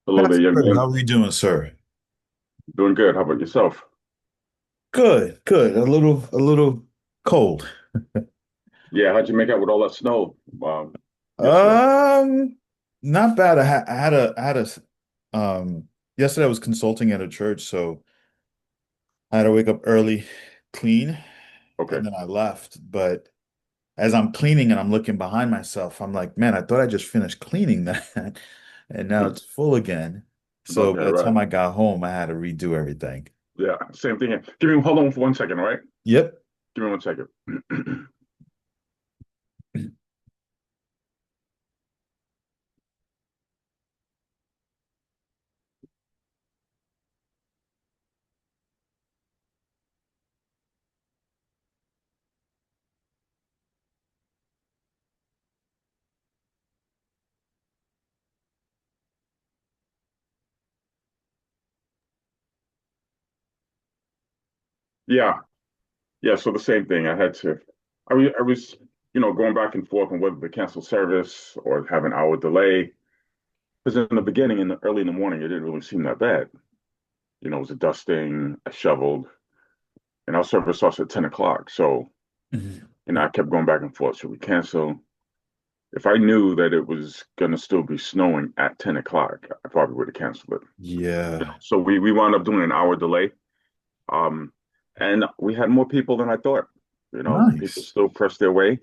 Hello there, Pastor young Curtis, man. how are you doing, sir? Doing good. How about yourself? Good, good. A little cold. Yeah, how'd you make out with all that snow yesterday? Um, Not bad. I had a yesterday I was consulting at a church, so I had to wake up early, clean, Okay. and then I left. But as I'm cleaning and I'm looking behind myself, I'm like, man, I thought I just finished cleaning that, and now Hmm. it's full again. So Okay, by the right. time I got home, I had to redo everything. Yeah, same thing here. Hold on for 1 second, all right? Yep. Give me 1 second. Yeah, yeah. So the same thing. I was, going back and forth on whether to cancel service or have an hour delay. Because in the beginning, early in the morning, it didn't really seem that bad. It was a dusting, I shoveled, and our service starts at 10 o'clock. So, Mhm. I kept going back and forth. Should we cancel? If I knew that it was going to still be snowing at 10 o'clock, I probably would have canceled it. Yeah. So we wound up doing an hour delay. Um, and we had more people than I thought. People Nice. still pressed their way.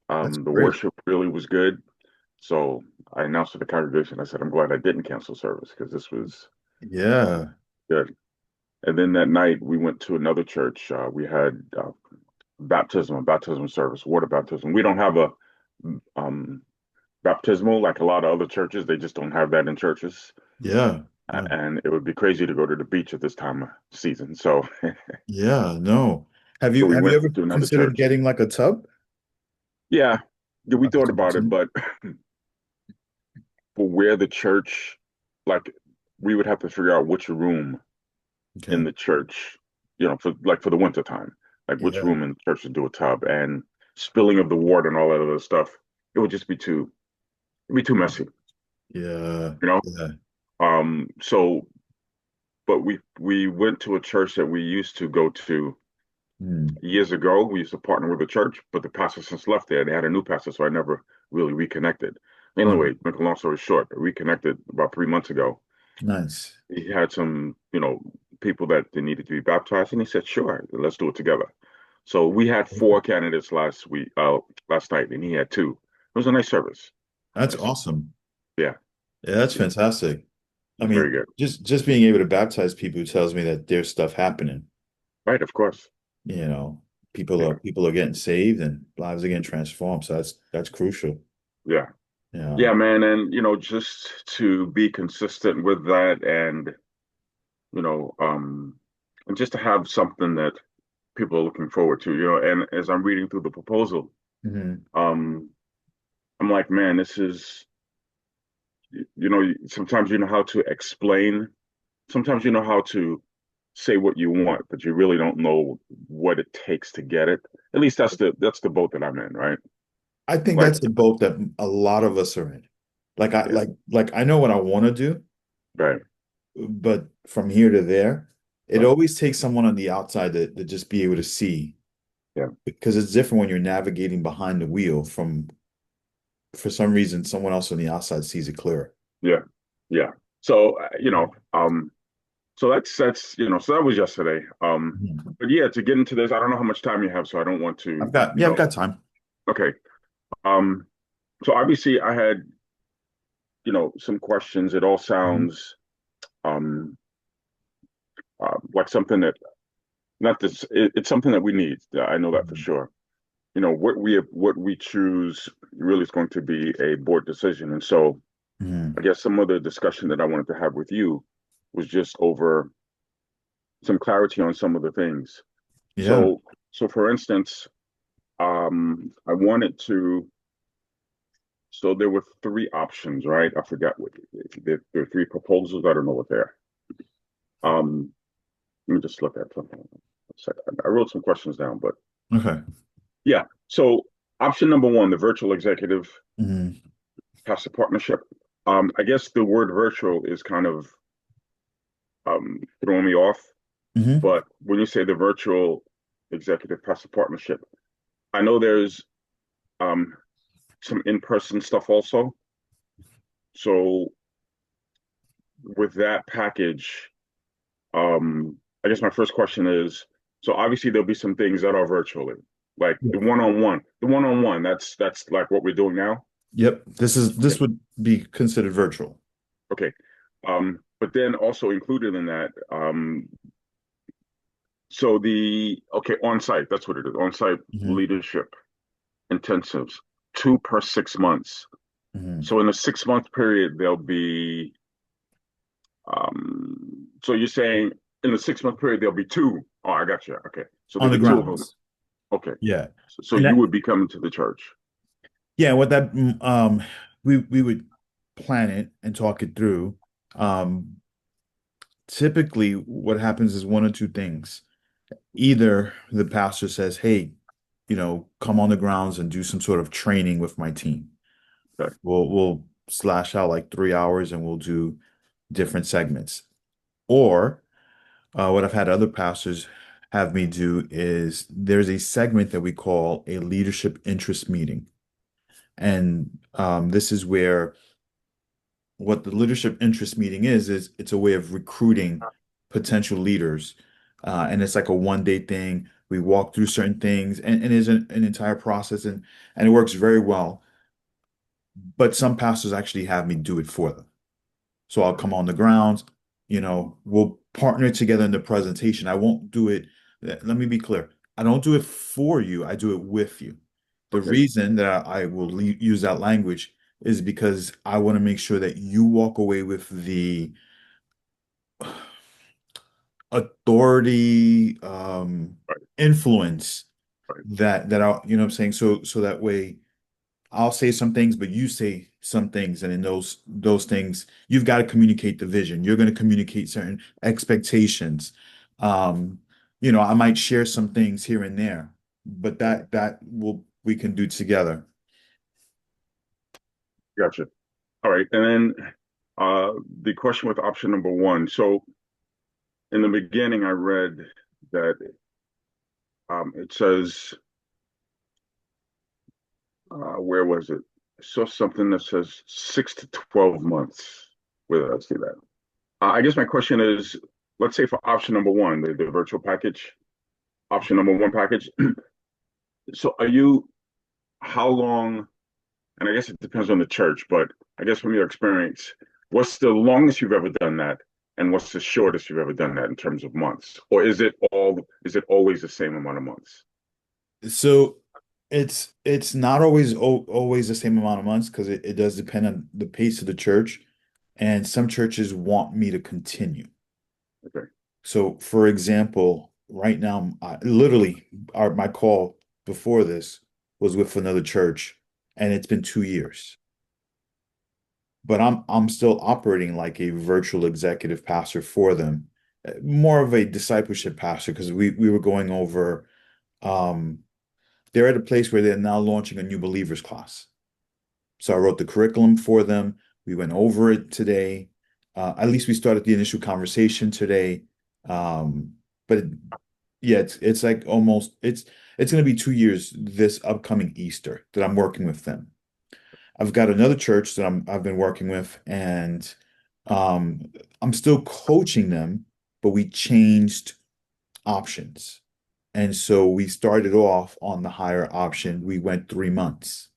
That's The great. worship really was good. So I announced to the congregation, I said, I'm glad I didn't cancel service because this was Yeah. good. And then that night we went to another church. We had a baptism service, water baptism. We don't have a um, baptismal like a lot of other churches. They just don't have that in churches. Yeah. Yeah. And it would be crazy to go to the beach at this time of season. So, Yeah. No. Have so you we have you went ever to another considered church. getting like a tub? Yeah, yeah, we Like a thought tub about it, tent? but for where the church, like, we would have to figure out which room in Okay. the church, for the winter time, like which Yeah. room in the church to do a tub and spilling of the water and all that other stuff. It would just be it'd be too messy, Yeah. you know? Yeah. So, but we went to a church that we used to go to Hmm. years ago. We used to partner with a church, but the pastor since left there. They had a new pastor, so I never really reconnected. Anyway, Hmm. make a long story short, I reconnected about 3 months ago. Nice. He had some, people that they needed to be baptized, and he said, "Sure, let's do it together." So we had four candidates last night, and he had two. It was a nice service. That's Nice, awesome. yeah, Yeah, that's yeah, fantastic. I very mean, good. just being able to baptize people tells me that there's stuff happening. Right, of course, You know, people are yeah, people are getting saved and lives are getting transformed. So that's crucial. yeah, Yeah. yeah, man, and just to be consistent with that, and you know, um, and just to have something that people are looking forward to, and as I'm reading through the proposal, Hmm. um, I'm like, man, this is, sometimes you know how to explain, sometimes you know how to say what you want, but you really don't know what it takes to get it. At least that's the boat that I'm in, right? I think Like, that's the boat that a lot of us are in. Like I yeah, like I know what I want to do, right, but from here to there, it right, always takes someone on the outside to just be able to see yeah, because it's different when you're navigating behind the wheel from for some reason someone else on the outside sees it clearer. yeah, yeah. So, so so that was yesterday. Mhm. But yeah, to get into this, I don't know how much time you have, so I don't want to, I've got time. okay. Um, so obviously I had, some questions. It all Mhm. sounds, um, like something that, not this, it's something that we need. Yeah, I know that for Mhm. sure. What we choose really is going to be a board decision. And so Mhm. I guess some of the discussion that I wanted to have with you was just over some clarity on some of the things. Yeah. So for instance, I wanted to, so there were three options, right? I forgot what there are three proposals. I don't know what they're. Um, Let me just look at something. I wrote some questions down, but Okay. yeah. So option number one, the virtual executive Mhm. pastor partnership. I guess the word virtual is kind of throwing me off. Hmm. But when you say the virtual executive pastor partnership, I know there's um, some in-person stuff also. So with that package, I guess my first question is, so obviously there'll be some things that are virtually, like Yeah. the one-on-one. That's like what we're doing now. Yep. Okay, This would be considered virtual. okay. But then also included in that, so the okay on-site. That's what it is. On-site Hmm. leadership intensives, two per 6 months. Hmm. So in a 6 month period, there'll be so you're saying in a 6 month period there'll be two. Oh, I got you. Okay. So On there'll the be two of them. grounds. Okay. Yeah. So And you that, would be coming to the church. yeah, what that, we would plan it and talk it through. Um, Typically what happens is one or two things. Either the pastor says, hey, come on the grounds and do some sort of training with my team. Okay. We'll slash out like 3 hours and we'll do different segments. Or what I've had other pastors have me do is there's a segment that we call a leadership interest meeting. And this is where what the leadership interest meeting is it's a way of recruiting potential leaders. And it's like a 1 day thing. We walk through certain things and it's an entire process and it works very well. But some pastors actually have me do it for them. So I'll come on the grounds, we'll partner together in the presentation. I won't do it. Let me be clear. I don't do it for you. I do it with you. The Okay. reason that I will use that language is because I want to make sure that you walk away with the authority, Right. influence Right. that I, what I'm saying? So that way I'll say some things, but you say some things, and in those things, you've got to communicate the vision. You're going to communicate certain expectations. Um, I might share some things here and there, but that will we can do together. Gotcha. All right. And then the question with option number one. So in the beginning, I read that it says, where was it? I saw something that says 6 to 12 months. Where did I see that? I guess my question is, let's say for option number one, the virtual package, option number one package. So are you, how long, and I guess it depends on the church, but I guess from your experience, what's the longest you've ever done that? And what's the shortest you've ever done that in terms of months? Or is it always the same amount of months? So it's not always the same amount of months because it does depend on the pace of the church, and some churches want me to continue. Okay, So, for example, right now, literally, my call before this was with another church, and it's been 2 years. But I'm still operating like a virtual executive pastor for them, more of a discipleship pastor because we were going over. Um, they're at a place where they're now launching a new believers class. So I wrote the curriculum for them. We went over it today. At least we started the initial conversation today. But yeah, it's like almost it's going to be 2 years this upcoming Easter that I'm working with them. I've got another church that I've been working with, and um, I'm still coaching them, but we changed options. And so we started off on the higher option. We went 3 months.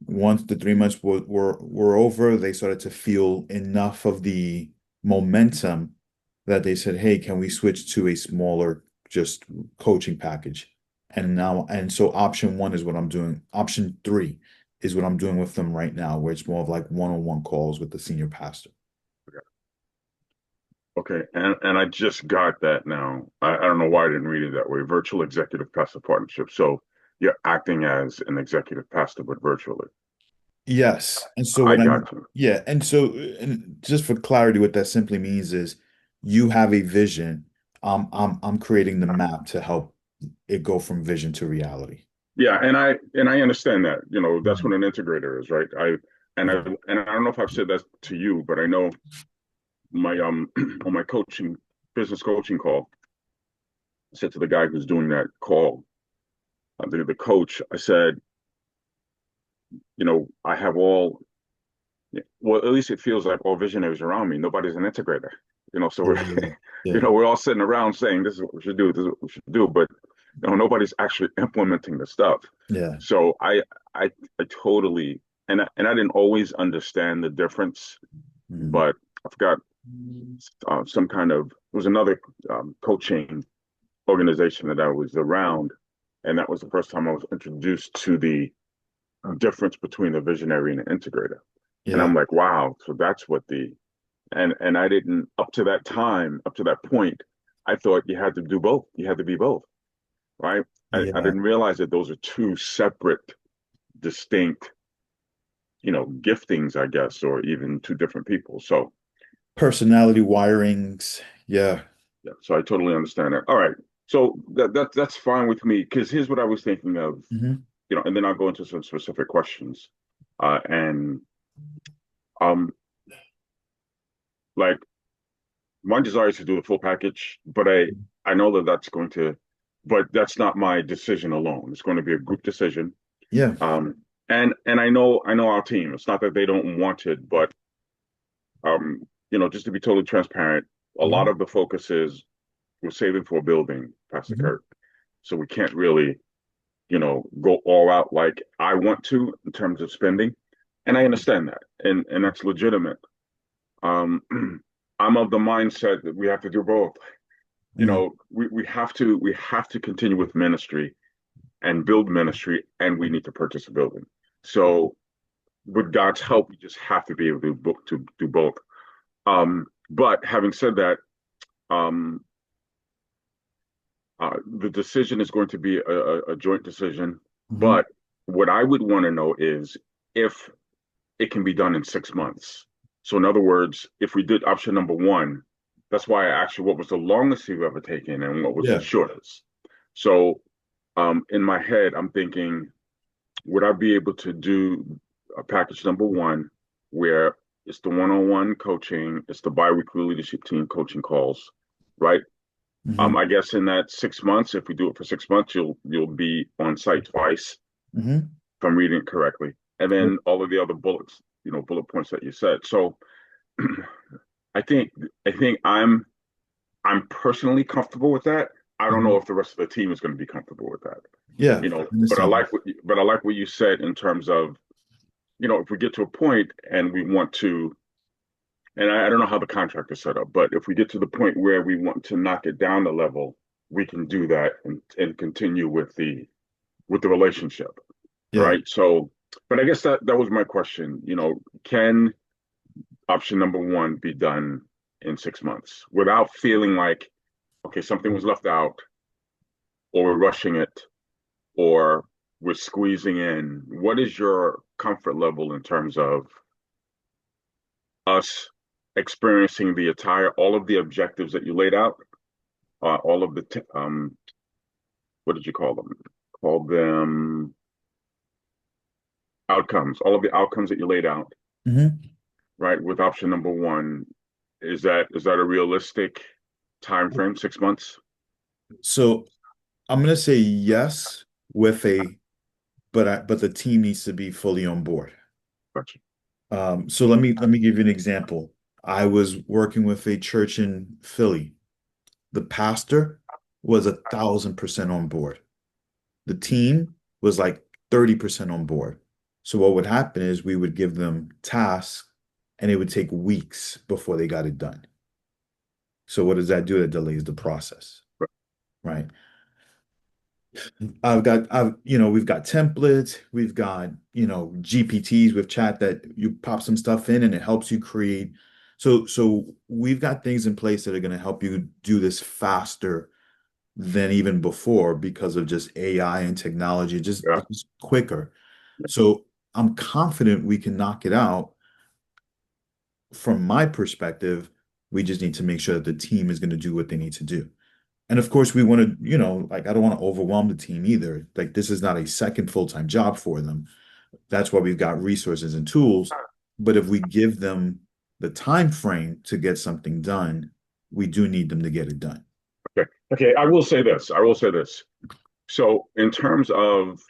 Once the 3 months were over, they started to feel enough of the momentum that they said, "Hey, can we switch to a smaller just coaching package?" And so option one is what I'm doing. Option three is what I'm doing with them right now, where it's more of like one-on-one calls with the senior pastor. okay, and I just got that now. I don't know why I didn't read it that way. Virtual executive pastor partnership. So you're acting as an executive pastor, but virtually. Yes. And so I what got you. yeah, and just for clarity, what that simply means is you have a vision. I'm creating the map to help it go from vision to reality. Yeah, and I understand that. You know, that's Mhm. what an integrator is, right? and I don't know if I've said that to you, but I know my on my coaching business coaching call, I said to the guy who's doing that call, the coach, I said, I have all, well, at least it feels like all visionaries around me. Nobody's an integrator, so we're, Yeah. Yeah. we're all sitting around saying this is what we should do, this is what we should do, but nobody's actually implementing the stuff. Yeah. So I totally, and I didn't always understand the difference, Mhm. but I've got some kind of, it was another coaching organization that I was around, and that was the first time I was introduced to the difference between the visionary and the integrator. And Yeah. I'm like, wow, so that's what the and I didn't up to that time, up to that point, I thought you had to do both. You had to be both, right? I Yeah. didn't realize that those are two separate, distinct, giftings, I guess, or even two different people. So Personality wirings. Yeah. yeah, so I totally understand that. All right. So that's fine with me because here's what I was thinking of, Hmm. and then I'll go into some specific questions. And um like my desire is to do the full package, but I know that that's going to, but that's not my decision alone. It's going to be a group decision. Yeah. Um, and I know our team. It's not that they don't want it, but just to be totally transparent, a lot Hmm. of the focus is we're saving for a building, Pastor Hmm. Kurt. So we can't really, go all out like I want to in terms of spending. And I understand that, and that's legitimate. Um, I'm of the mindset that we have to do both. Hmm. We have to continue with ministry and build ministry, and we need to purchase a building. So with God's help, we just have to be able to do both. But having said that, um, the decision is going to be a joint decision. Hmm. But what I would want to know is if it can be done in 6 months. So in other words, if we did option number one, that's why I asked you what was the longest you've ever taken and what was the Yeah. shortest. So in my head, I'm thinking, would I be able to do a package number one where it's the one-on-one coaching, it's the biweekly leadership team coaching calls, right? Hmm. I guess in that 6 months, if we do it for 6 months, you'll be on site twice, Hmm. if I'm reading it correctly, and then all of the other bullets, bullet points that you said. So I think I think I'm personally comfortable with that. I don't know Hmm. if the rest of the team is going to be comfortable with that. Yeah. I But I understand. like what you said in terms of, if we get to a point and we want to, and I don't know how the contract is set up, but if we get to the point where we want to knock it down a level, we can do that and continue with the relationship. Yeah. Right. So, but I guess that was my question. Can option number one be done in 6 months without feeling like, okay, something was left out, or we're rushing it, or we're squeezing in? What is your comfort level in terms of us experiencing all of the objectives that you laid out, all of what did you call them? Called them outcomes, all of the outcomes that you laid out, Hmm. right? With option number one, is that a realistic time frame? 6 months? So I'm gonna say yes with but the team needs to be fully on board. Gotcha. So let me give you an example. I was working with a church in Philly. The pastor was 1,000% on board. The team was like 30% on board. So what would happen is we would give them tasks and it would take weeks before they got it done. So what does that do? That delays the process, right? We've got templates, we've got, GPTs with chat that you pop some stuff in and it helps you create. So we've got things in place that are going to help you do this faster than even before because of just AI and technology, just Yeah. it's just quicker. So I'm confident we can knock it out. From my perspective, we just need to make sure that the team is going to do what they need to do. And of course, we want to, like, I don't want to overwhelm the team either. Like, this is not a second full-time job for them. That's why we've got resources and tools But if we give them the time frame to get something done, we do need them to get it done. Okay. Okay. I will say this. I will say this. So in terms of,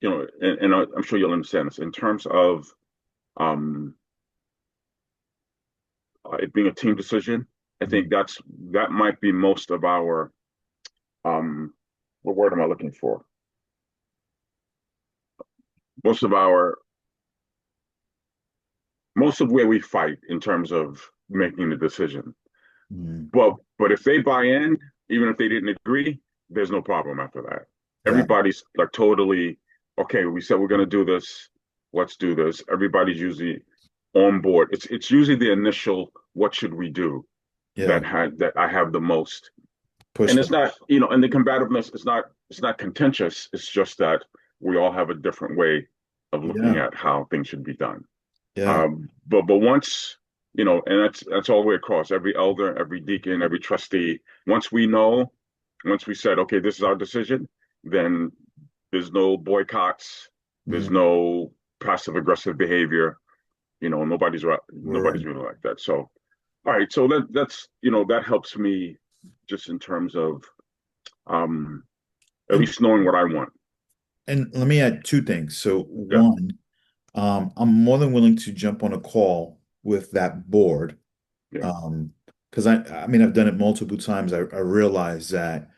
and I'm sure you'll understand this, in terms of um, it being a team decision, I think Mhm. that might be most of our, um, what word am I looking for? Most of our, most of where we fight in terms of making the decision. Mhm. But if they buy in, even if they didn't agree, there's no problem after that. Got it. Everybody's like totally okay. We said we're going to do this. Let's do this. Everybody's usually on board. It's usually the initial what should we do Yeah. that I have the most. And it's Pushback. not, and the combativeness is not contentious. It's just that we all have a different way of looking Yeah. at how things should be done. Yeah. But once and that's all the way across. Every elder, every deacon, every trustee. Once we know, once we said, okay, this is our decision, then there's no boycotts. There's Mhm. no passive aggressive behavior. Nobody's Word. really like that. So, all right. So that helps me just in terms of um, at And least knowing what I want. let me add two things. So Yeah. one, I'm more than willing to jump on a call with that board. Yeah. Um, because I mean I've done it multiple times. I realize that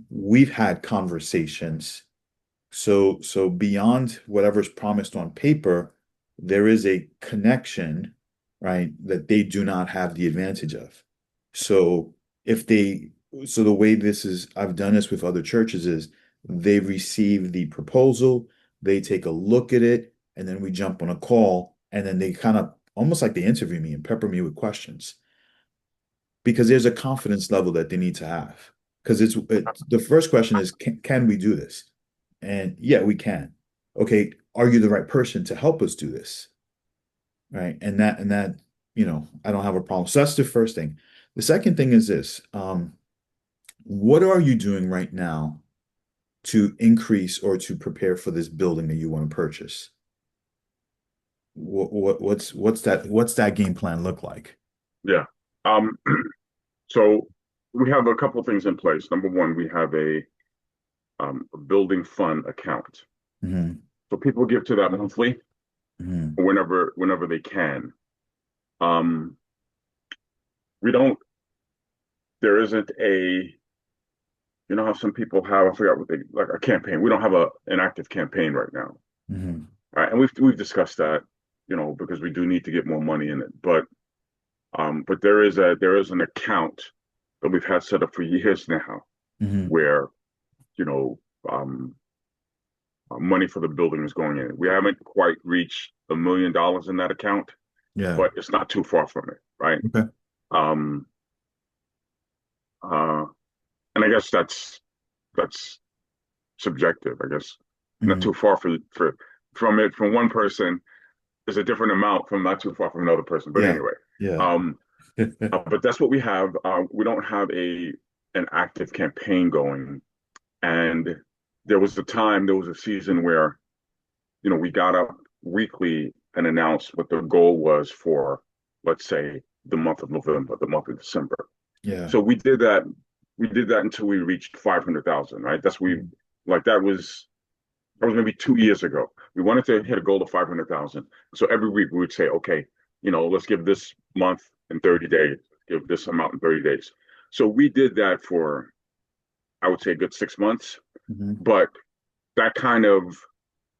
we've had conversations. So beyond whatever's promised on paper, there is a connection, right, that they do not have the advantage of. So if they, so the way this is, I've done this with other churches is they receive the proposal, they take a look at it, and then we jump on a call, and then they kind of almost like they interview me and pepper me with questions because there's a confidence level that they need to have. Because the first question is, can we do this? And yeah, we can. Okay, are you the right person to help us do this? Right. And that, I don't have a problem. So that's the first thing. The second thing is this. What are you doing right now to increase or to prepare for this building that you want to purchase? What's that game plan look like? Yeah. Um, so we have a couple of things in place. Number one, we have a building fund account. Hmm. So people give to that monthly Hmm. whenever they can. Um, we don't. There isn't how some people have. I forgot what they like a campaign. We don't have an active campaign right now. Hmm. All right, and we've discussed that, because we do need to get more money in it. But there is an account that we've had set up for years now Hmm. where you know um, money for the building is going in. We haven't quite reached $1 million in that account, Yeah. but it's not too far from it, right? Okay. Um, uh, and I guess that's subjective. I guess not Hmm. too far from one person is a different amount from not too far from another person. But Yeah. anyway, Yeah. um, but that's what we have. We don't have an active campaign going, and there was a season where we got up weekly and announced what the goal was for, let's say, the month of November, the month of December. Yeah. So we did that. We did that until we reached 500,000. Right. That was maybe 2 years ago. We wanted to hit a goal of 500,000. So every week we would say, okay, let's give this month in 30 days, give this amount in 30 days. So we did that for, I would say, a good 6 months. Hmm. But that kind of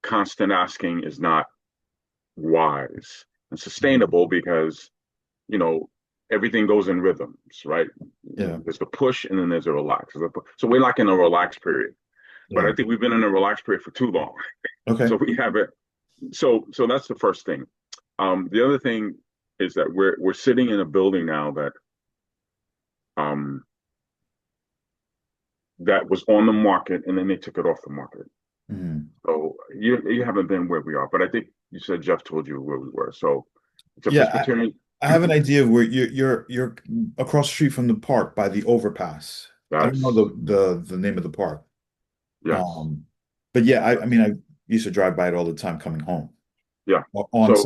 constant asking is not wise and sustainable because, you know, everything goes in rhythms, right? Yeah. There's the push and then there's a relax. So we're like in a relax period. But Yeah. I think we've been in a relaxed period for too long. Okay. So we have it. So that's the first thing. The other thing is that we're sitting in a building now um, that was on the market and then they took it off the market. Hmm. So you haven't been where we are, but I think you said Jeff told you where we were. So it's a Yeah, Presbyterian. I have an idea of where you're across the street from the park by the overpass. I don't know That's the name of the park. yes. Um, but yeah, I mean I used to drive by it all the time coming home. Yeah. on So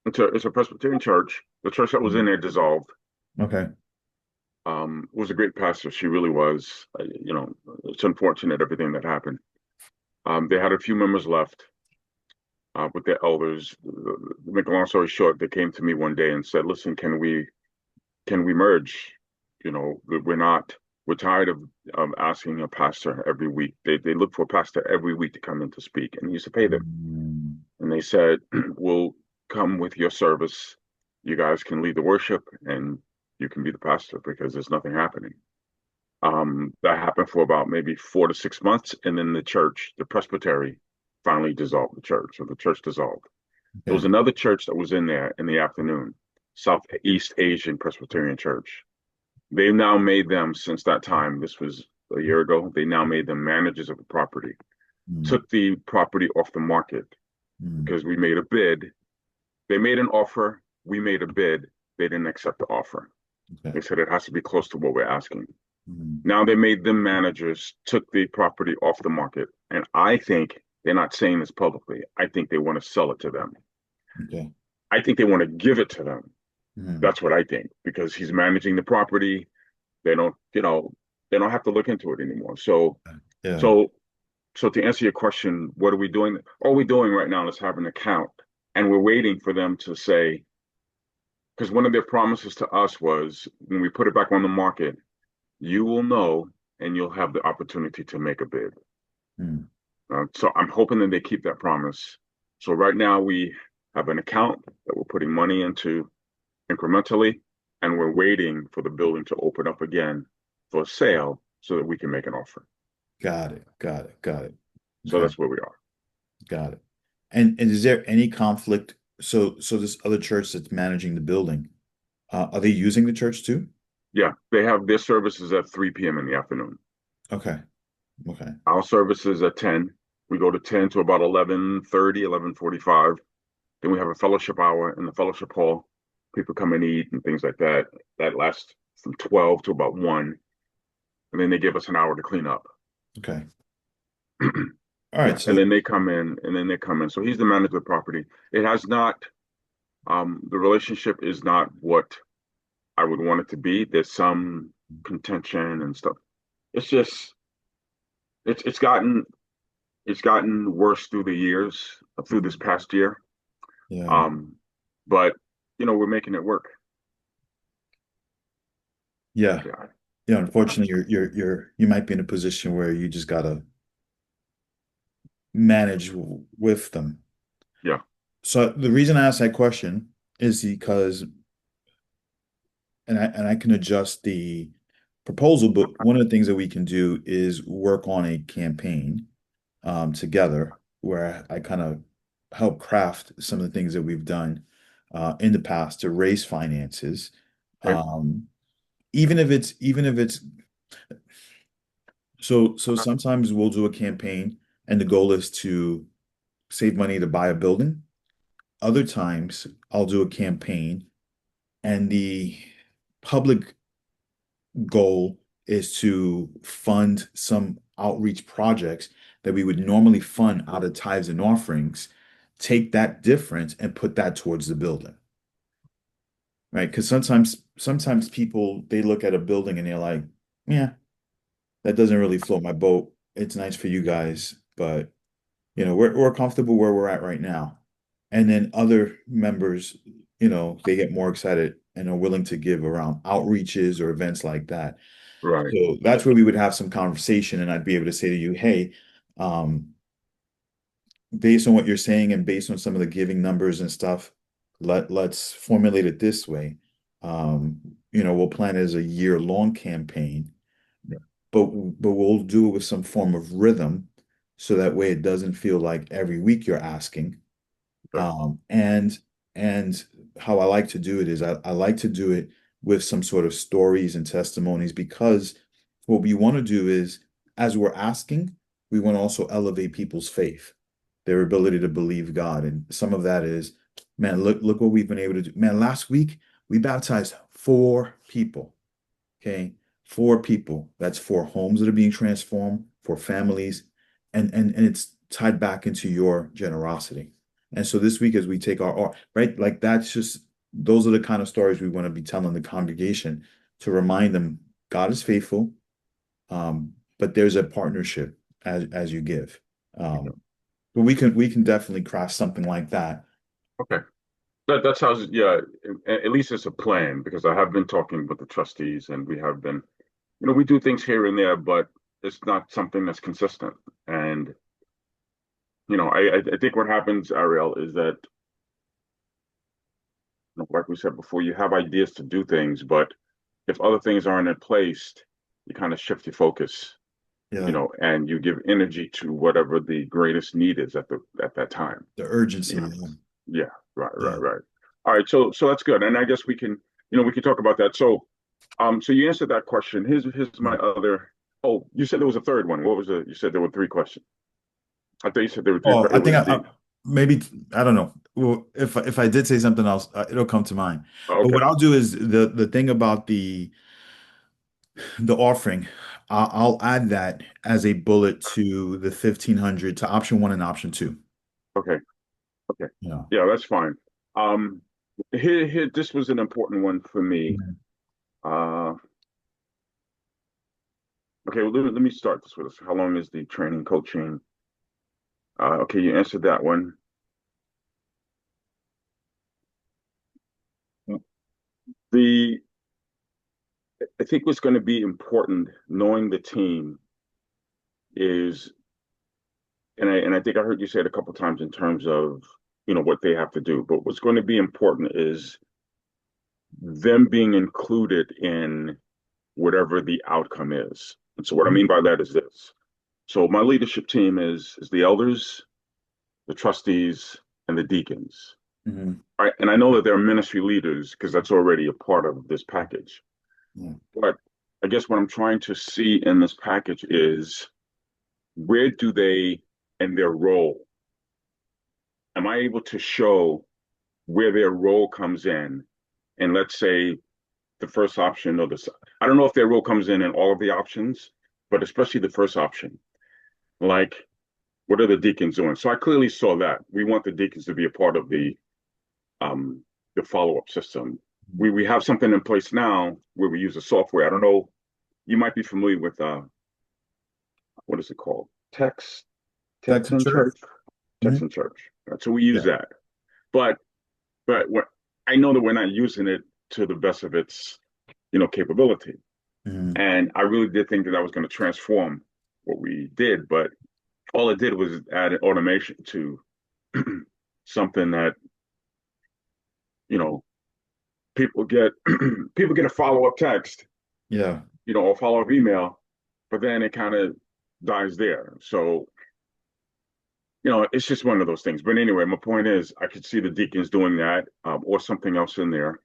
Central? it's a Presbyterian church. The church that was in Mm. there dissolved. Okay. Was a great pastor. She really was. It's unfortunate everything that happened. They had a few members left with their elders. Make a long story short, they came to me one day and said, "Listen, can we merge? We're not. We're tired of asking a pastor every week. They look for a pastor every week to come in to speak, and he used to pay them. Mm. And they said, "We'll come with your service. You guys can lead the worship, and you can be the pastor because there's nothing happening." That happened for about maybe 4 to 6 months, and then the presbytery, finally dissolved the church, or the church dissolved. There Okay. was another church that was in there in the afternoon, Southeast Asian Presbyterian Church. They've now made them, since that time, this was a year ago, they now made them managers of the property, Mm. took the property off the market Mm. because we made a bid. They made an offer, we made a bid, they didn't accept the offer. Okay. They said it has to be close to what we're asking. Mm. Now they made them managers, took the property off the market. And I think they're not saying this publicly. I think they want to sell it to them. Okay. I think they want to give it to them. Mm. That's what I think because he's managing the property. They don't, they don't have to look into it anymore. So, Yeah. so, so to answer your question, what are we doing? All we're doing right now is have an account, and we're waiting for them to say, because one of their promises to us was when we put it back on the market, you will know and you'll have the opportunity to make a bid. Mm. So I'm hoping that they keep that promise. So right now we have an account that we're putting money into incrementally, and we're waiting for the building to open up again for sale so that we can make an offer. Got it. Got it. Got it. So Okay. that's where we are. Got it. And is there any conflict? So this other church that's managing the building, are they using the church too? Yeah, they have their services at 3 p.m. in the afternoon. Okay. Okay. Our services at 10. We go to 10 to about 11:30, 11:45. Then we have a fellowship hour in the fellowship hall. People come and eat and things like that. That lasts from 12 to about 1. And then they give us an hour to clean up. Okay. All Yeah. right. And then So they come in and then they come in. So he's the manager of the property. It has not, the relationship is not what I would want it to be. There's some contention and stuff. It's just, it's gotten worse through the years, through this mm, past year. yeah. Um, but, we're making it work. Yeah. Yeah. Yeah. Unfortunately, you might be in a position where you just gotta manage with them. Yeah. So the reason I asked that question is because, and I can adjust the proposal, but one of the things that we can do is work on a campaign together where I kind of help craft some of the things that we've done in the past to raise finances. Okay. Um, even if it's so sometimes we'll do a campaign and the goal is to save money to buy a building. Other times I'll do a campaign and the public goal is to fund some outreach projects that we would normally fund out of tithes and offerings, take that difference and put that towards the building, right? Because sometimes people they look at a building and they're like, yeah, that doesn't really float my boat. It's nice for you guys, but we're comfortable where we're at right now. And then other members, they get more excited and are willing to give around outreaches or events like that. Right. So that's where we would have some conversation, and I'd be able to say to you, hey, um, based on what you're saying and based on some of the giving numbers and stuff, let's formulate it this way. Um, we'll plan it as a year-long campaign, but we'll do it with some form of rhythm, so that way it doesn't feel like every week you're asking. Okay. And how I like to do it is I like to do it with some sort of stories and testimonies because what we want to do is, as we're asking, we want to also elevate people's faith, their ability to believe God. And some of that is, man, look what we've been able to do. Man, last week we baptized 4 people. Okay. 4 people. That's 4 homes that are being transformed, 4 families, and it's tied back into your generosity. And so this week, as we take our, right, like that's just, those are the kind of stories we want to be telling the congregation to remind them God is faithful, but there's a partnership as you give. Yeah. But we can definitely craft something like that. Okay. That sounds, yeah, at least it's a plan because I have been talking with the trustees and we have been, we do things here and there, but it's not something that's consistent. And, I think what happens, Ariel, is that, like we said before, you have ideas to do things, but if other things aren't in place, you kind of shift your focus, Yeah, and you give energy to whatever the greatest need is at that time. the urgency. You know, Yeah, yeah, right, yeah. right, right. All right, so that's good, and I guess we can talk about that. So you answered that question. Here's my Mm. other. Oh, you said there was a third one. What was it? You said there were three questions. I thought you said there were three. Oh, I It think was the. maybe I don't know. Well, if I did say something else, it'll come to mind. Oh, But okay, what I'll do is the thing about the offering, I'll add that as a bullet to the 1500 to option one and option two. okay, okay. Yeah. Yeah, that's fine. Um, here, this was an important one for me. Mhm. Uh, okay, well, let me start this with this. How long is the training coaching? Okay, you answered that one. The I think what's going to be important, knowing the team, is, and I think I heard you say it a couple times in terms of what they have to do. But what's going to be important is them being included in whatever the outcome is. And so what I Mhm. mean by that is this. So my leadership team is the elders, the trustees, and the deacons. Mhm. All right. And I know that they're ministry leaders because that's already a part of this package. Yeah. But I guess what I'm trying to see in this package is where do they in their role, am I able to show where their role comes in? And let's say the first option or I don't know if their role comes in all of the options, but especially the first option. Like, what are the deacons doing? So I clearly saw that we want the deacons to be a part of um the follow-up system. We have something in place now where we use a software. I don't know, you might be familiar with what is it called? Text Text and in church. church. Text Mhm. in church. Right? So we use Yeah. that. But I know that we're not using it to the best of its capability. Mhm. And I really did think that I was going to transform what we did, but all it did was add automation to something that you know people get people get a follow-up text, Yeah. or follow-up email, but then it kind of dies there. So it's just one of those things. But anyway, my point is I could see the deacons doing that, or something else in there.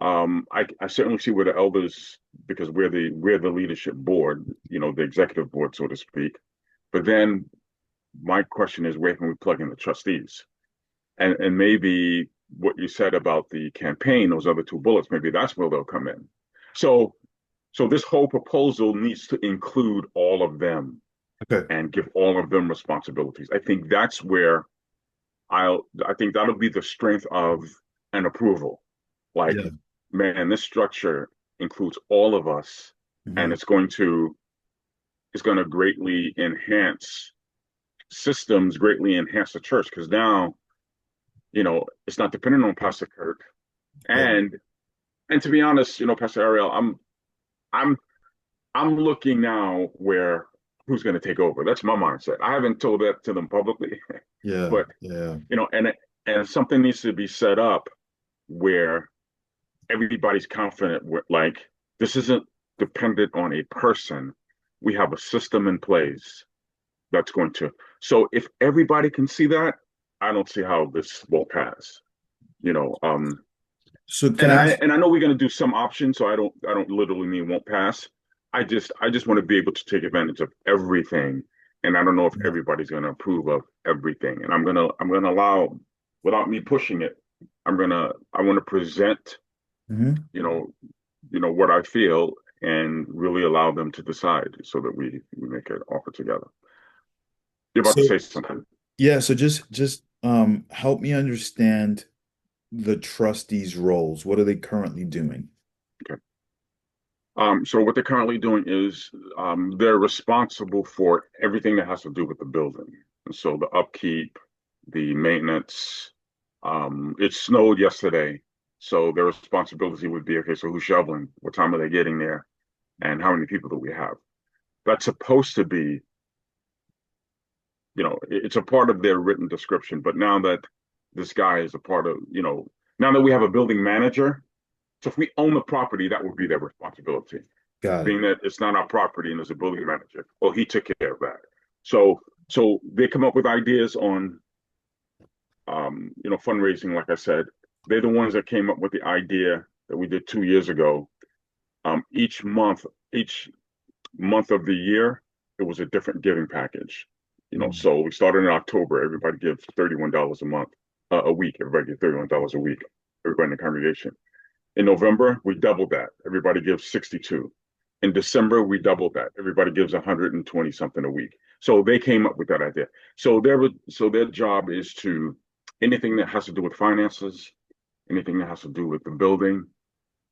I certainly see where the elders, because we're the leadership board, the executive board, so to speak. But then my question is, where can we plug in the trustees? And maybe what you said about the campaign, those other two bullets, maybe that's where they'll come in. So this whole proposal needs to include all of them Okay. and give all of them responsibilities. I think that's where I think that'll be the strength of an approval. Like, Yeah. man, this structure includes all of us, and Mhm. it's going to greatly enhance systems, greatly enhance the church because now it's not dependent on Pastor Kirk. Yeah. And to be honest, Pastor Ariel, I'm I'm looking now where who's going to take over. That's my mindset. I haven't told that to them publicly, Yeah. but Yeah. and something needs to be set up where everybody's confident with, like, this isn't dependent on a person. We have a system in place that's going to. So if everybody can see that, I don't see how this will pass. You know, um, So can and I I ask? and I know we're going to do some options, so I don't literally mean won't pass. I just want to be able to take advantage of everything, and I don't know if everybody's going to approve of everything. And I'm gonna allow, without me pushing it, I want to present, Mhm. you know, what I feel, and really allow them to decide, so that we make an offer together. You're about to So say something. yeah, so just Help me understand the trustees' roles. What are they currently doing? Okay. So what they're currently doing is they're responsible for everything that has to do with the building. And so the upkeep, the maintenance. It snowed yesterday, so their responsibility would be, okay, so who's shoveling? What time are they getting there? And how many people do we have? That's supposed to be, it's a part of their written description. But now that this guy is a part of, now that we have a building manager, so if we own the property, that would be their responsibility. Got it. Being that it's not our property and there's a building manager, well, he took care of that. So they come up with ideas on, fundraising. Like I said, they're the ones that came up with the idea that we did 2 years ago. Each month of the year, it was a different giving package. Mm. So we started in October. Everybody gives $31 a month, a week. Everybody gives $31 a week. Everybody in the congregation. In November, we doubled that. Everybody gives 62. In December, we doubled that. Everybody gives 120 something a week. So they came up with that idea. So their job is to anything that has to do with finances, anything that has to do with the building,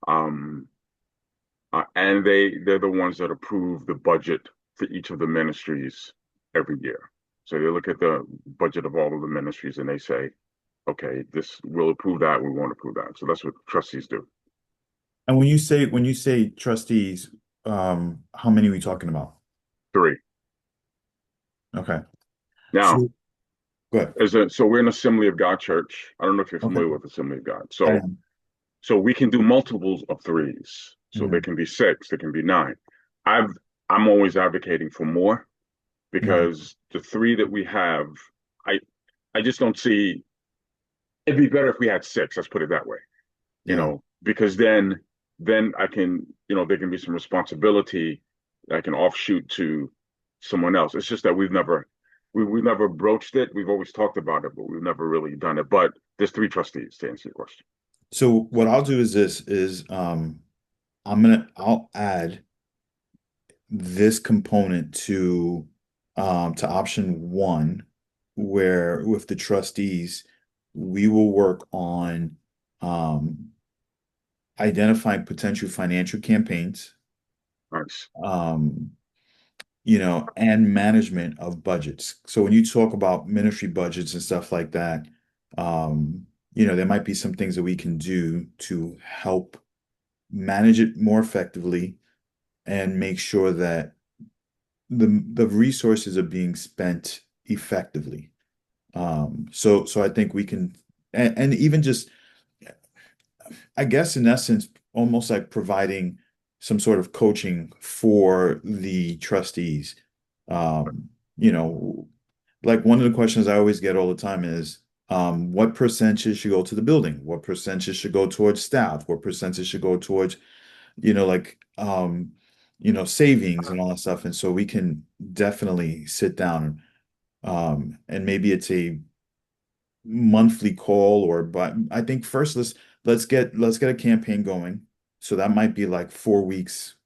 um, and they're the ones that approve the budget for each of the ministries every year. So they look at the budget of all of the ministries and they say, okay, this we'll approve that, we won't approve that. So that's what trustees do. And when you say trustees, how many are we talking about? Three. Okay. Now, So good. so we're an Assembly of God church. I don't know if you're Okay. familiar with Assembly of God. I So am. so we can do multiples of threes. So there Mhm. can be six, there can be nine. I've I'm always advocating for more Mhm. because the three that we have, I I just don't see it'd be better if we had six, let's put it that way. Yeah. Because then I can, there can be some responsibility that I can offshoot to someone else. It's just that we've never broached it. We've always talked about it, but we've never really done it. But there's three trustees to answer your question. So what I'll do is this is I'll add this component to option one, where with the trustees, we will work on um identifying potential financial campaigns, Nice. um, and management of budgets. So when you talk about ministry budgets and stuff like that, um, there might be some things that we can do to help manage it more effectively and make sure that the resources are being spent effectively. So I think we can, and even just, I guess in essence, almost like providing some sort of coaching for the trustees. Um, you know, like one of the questions I always get all the time is, what percentage should go to the building? What percentage should go towards staff? What percentage should go towards, like, savings and all that stuff. And so we can definitely sit down, and maybe it's a monthly call, but I think first let's get a campaign going. So that might be like 4 weeks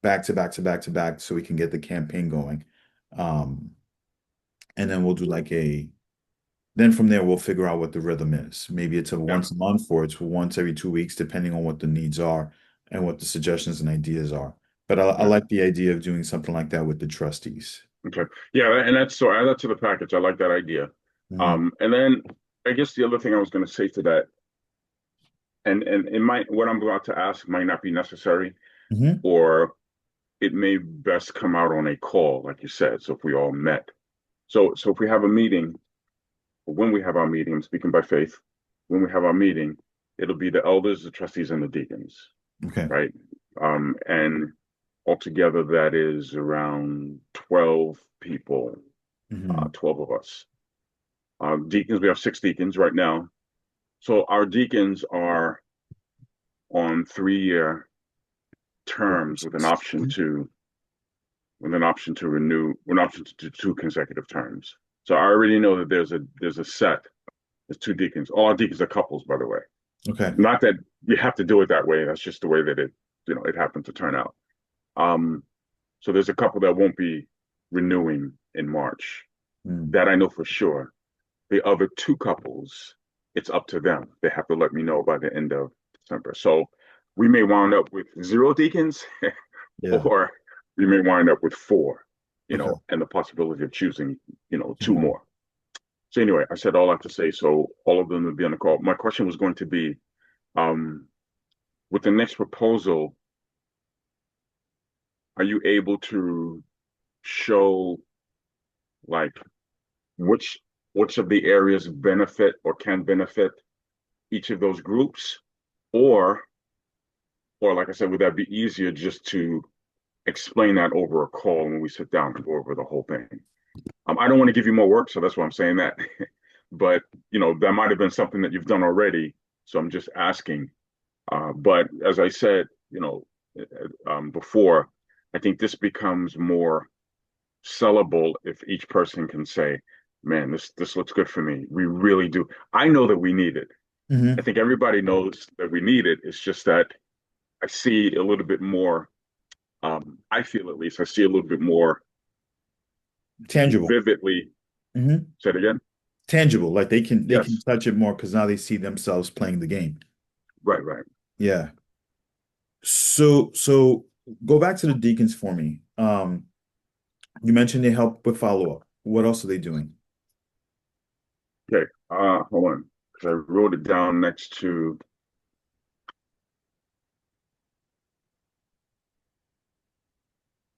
back to back to back to back so we can get the campaign going. Um, and then we'll do then from there we'll figure out what the rhythm is. Maybe it's a Yeah. once a month or it's once every 2 weeks, depending on what the needs are and what the suggestions and ideas are. But I Yeah. like the idea of doing something like that with the trustees. Okay. Yeah, and that's so add that to the package. I like that idea. Hmm. And then I guess the other thing I was going to say to that, and it might what I'm about to ask might not be necessary, Hmm. or it may best come out on a call, like you said. So if we all met, so if we have a meeting, when we have our meeting, I'm speaking by faith. When we have our meeting, it'll be the elders, the trustees, and the deacons, Okay. right? And altogether, that is around 12 people, Hmm. 12 of us. Deacons, we have six deacons right now. So our deacons are on 3 year terms with an option to renew, with an option to do two consecutive terms. So I already know that there's two deacons. All our deacons are couples, by the way. Okay. Not that you have to do it that way. That's just the way that it happened to turn out. Um, so there's a couple that won't be renewing in March. Mm. That I know for sure. The other two couples, it's up to them. They have to let me know by the end of December. So we may wind up with zero deacons, Yeah. or we may wind up with four, Okay. and the possibility of choosing, Two two more. more. So anyway, I said all I have to say. So all of them will be on the call. My question was going to be, um, with the next proposal, are you able to show like which which of the areas benefit or can benefit each of those groups, or like I said, would that be easier just to explain that over a call when we sit down and go over the whole thing? I don't want to give you more work, so that's why I'm saying that. But that might have been something that you've done already, so I'm just asking. But as I said, before, I think this becomes more sellable if each person can say, "Man, this looks good for me. We really do." I know that we need it. I Hmm. think everybody knows that we need it. It's just that I see a little bit more. I feel at least I see a little bit more Tangible. vividly. Hmm. Say it again. Tangible. Like they can Yes. touch it more because now they see themselves playing the game. Right. Right. Yeah. So go back to the deacons for me. You mentioned they help with follow-up. What else are they doing? Okay. Hold on, because I wrote it down next to.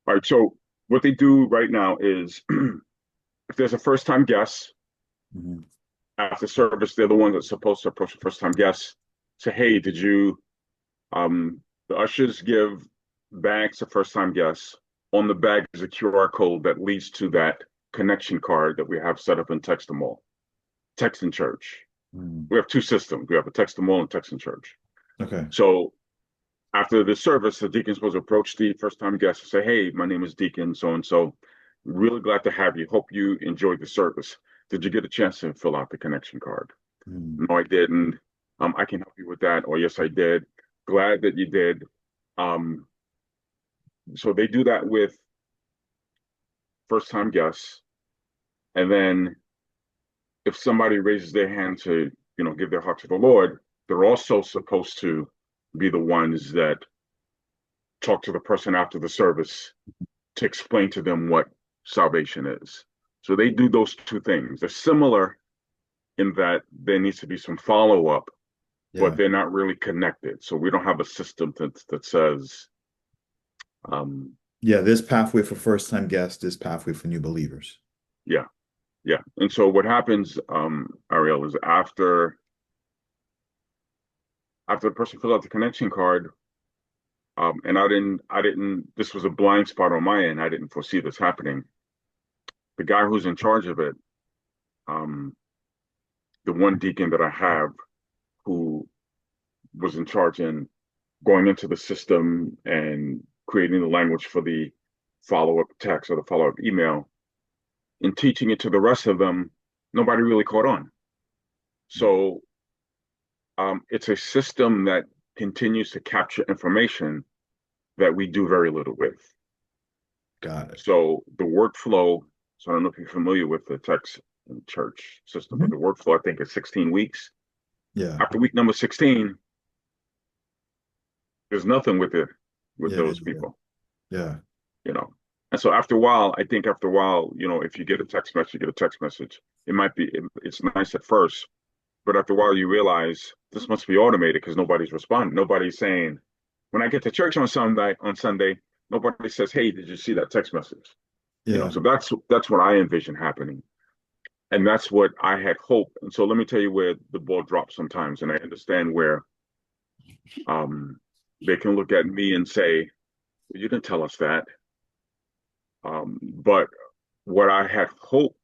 All right. So what they do right now is, if there's a first-time guest Hmm. after service, they're the ones that's supposed to approach the first-time guest. Say, hey, did you? The ushers give bags to first-time guests. On the bag is a QR code that leads to that connection card that we have set up in Text Them All, Text in Church. Hmm. We have two systems. We have a Text Them All and Text in Church. Okay. So after the service, the deacon's supposed to approach the first-time guest and say, "Hey, my name is Deacon so and so. Really glad to have you. Hope you enjoyed the service. Did you get a chance to fill out the connection card?" Hmm. "No, I didn't. I can help you with that." Or, "Yes, I did. Glad that you did." Um, so they do that with first-time guests, and then if somebody raises their hand to, give their heart to the Lord, they're also supposed to be the ones that talk to the person after the service to explain to them what salvation is. So they do those two things. They're similar in that there needs to be some follow up, but Yeah. they're not really connected. So we don't have a system that says, um, Yeah, this pathway for first-time guests, this pathway for new believers. yeah, yeah. And so what happens, Ariel, is after the person fills out the connection card, and I didn't. This was a blind spot on my end. I didn't foresee this happening. The guy who's in charge of it, um, the one deacon that I have, who was in charge in going into the system and creating the language for the follow-up text or the follow-up email and teaching it to the rest of them, nobody really caught on. So it's a system that continues to capture information that we do very little with. Got it. So the workflow, so I don't know if you're familiar with the text and church system, but Mhm. the workflow I think is 16 weeks. Yeah. After week number 16, there's nothing with Yeah. Yeah. those Yeah. people. Yeah. you know. And so after a while, I think after a while, if you get a text message, you get a text message. It's nice at first, but after a while, you realize this must be automated because nobody's responding. Nobody's saying, when I get to church on Sunday, nobody says, "Hey, did you see that text message?" Yeah. So that's what I envision happening, and that's what I had hoped. And so let me tell you where the ball drops sometimes, and I understand where um, they can look at me and say, "Well, you didn't tell us that." But what I had hoped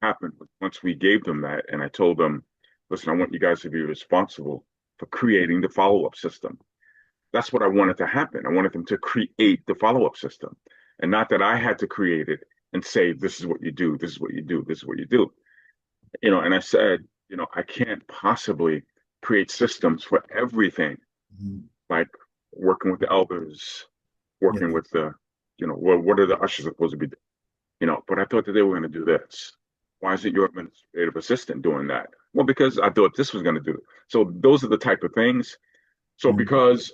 happened once we gave them that, and I told them, listen, I want you guys to be responsible for creating the follow up system. That's what I wanted to happen. I wanted them to create the follow up system, and not that I had to create it and say, this is what you do, this is what you do, this is what you do. And I said, I can't possibly create systems for everything, Mhm. like working with the elders, working Yeah. with the, what are the ushers supposed to be, but I thought that they were going to do this. why isn't your administrative assistant doing that? Well, because I thought this was going to do it. So those are the type of things. So Mm. because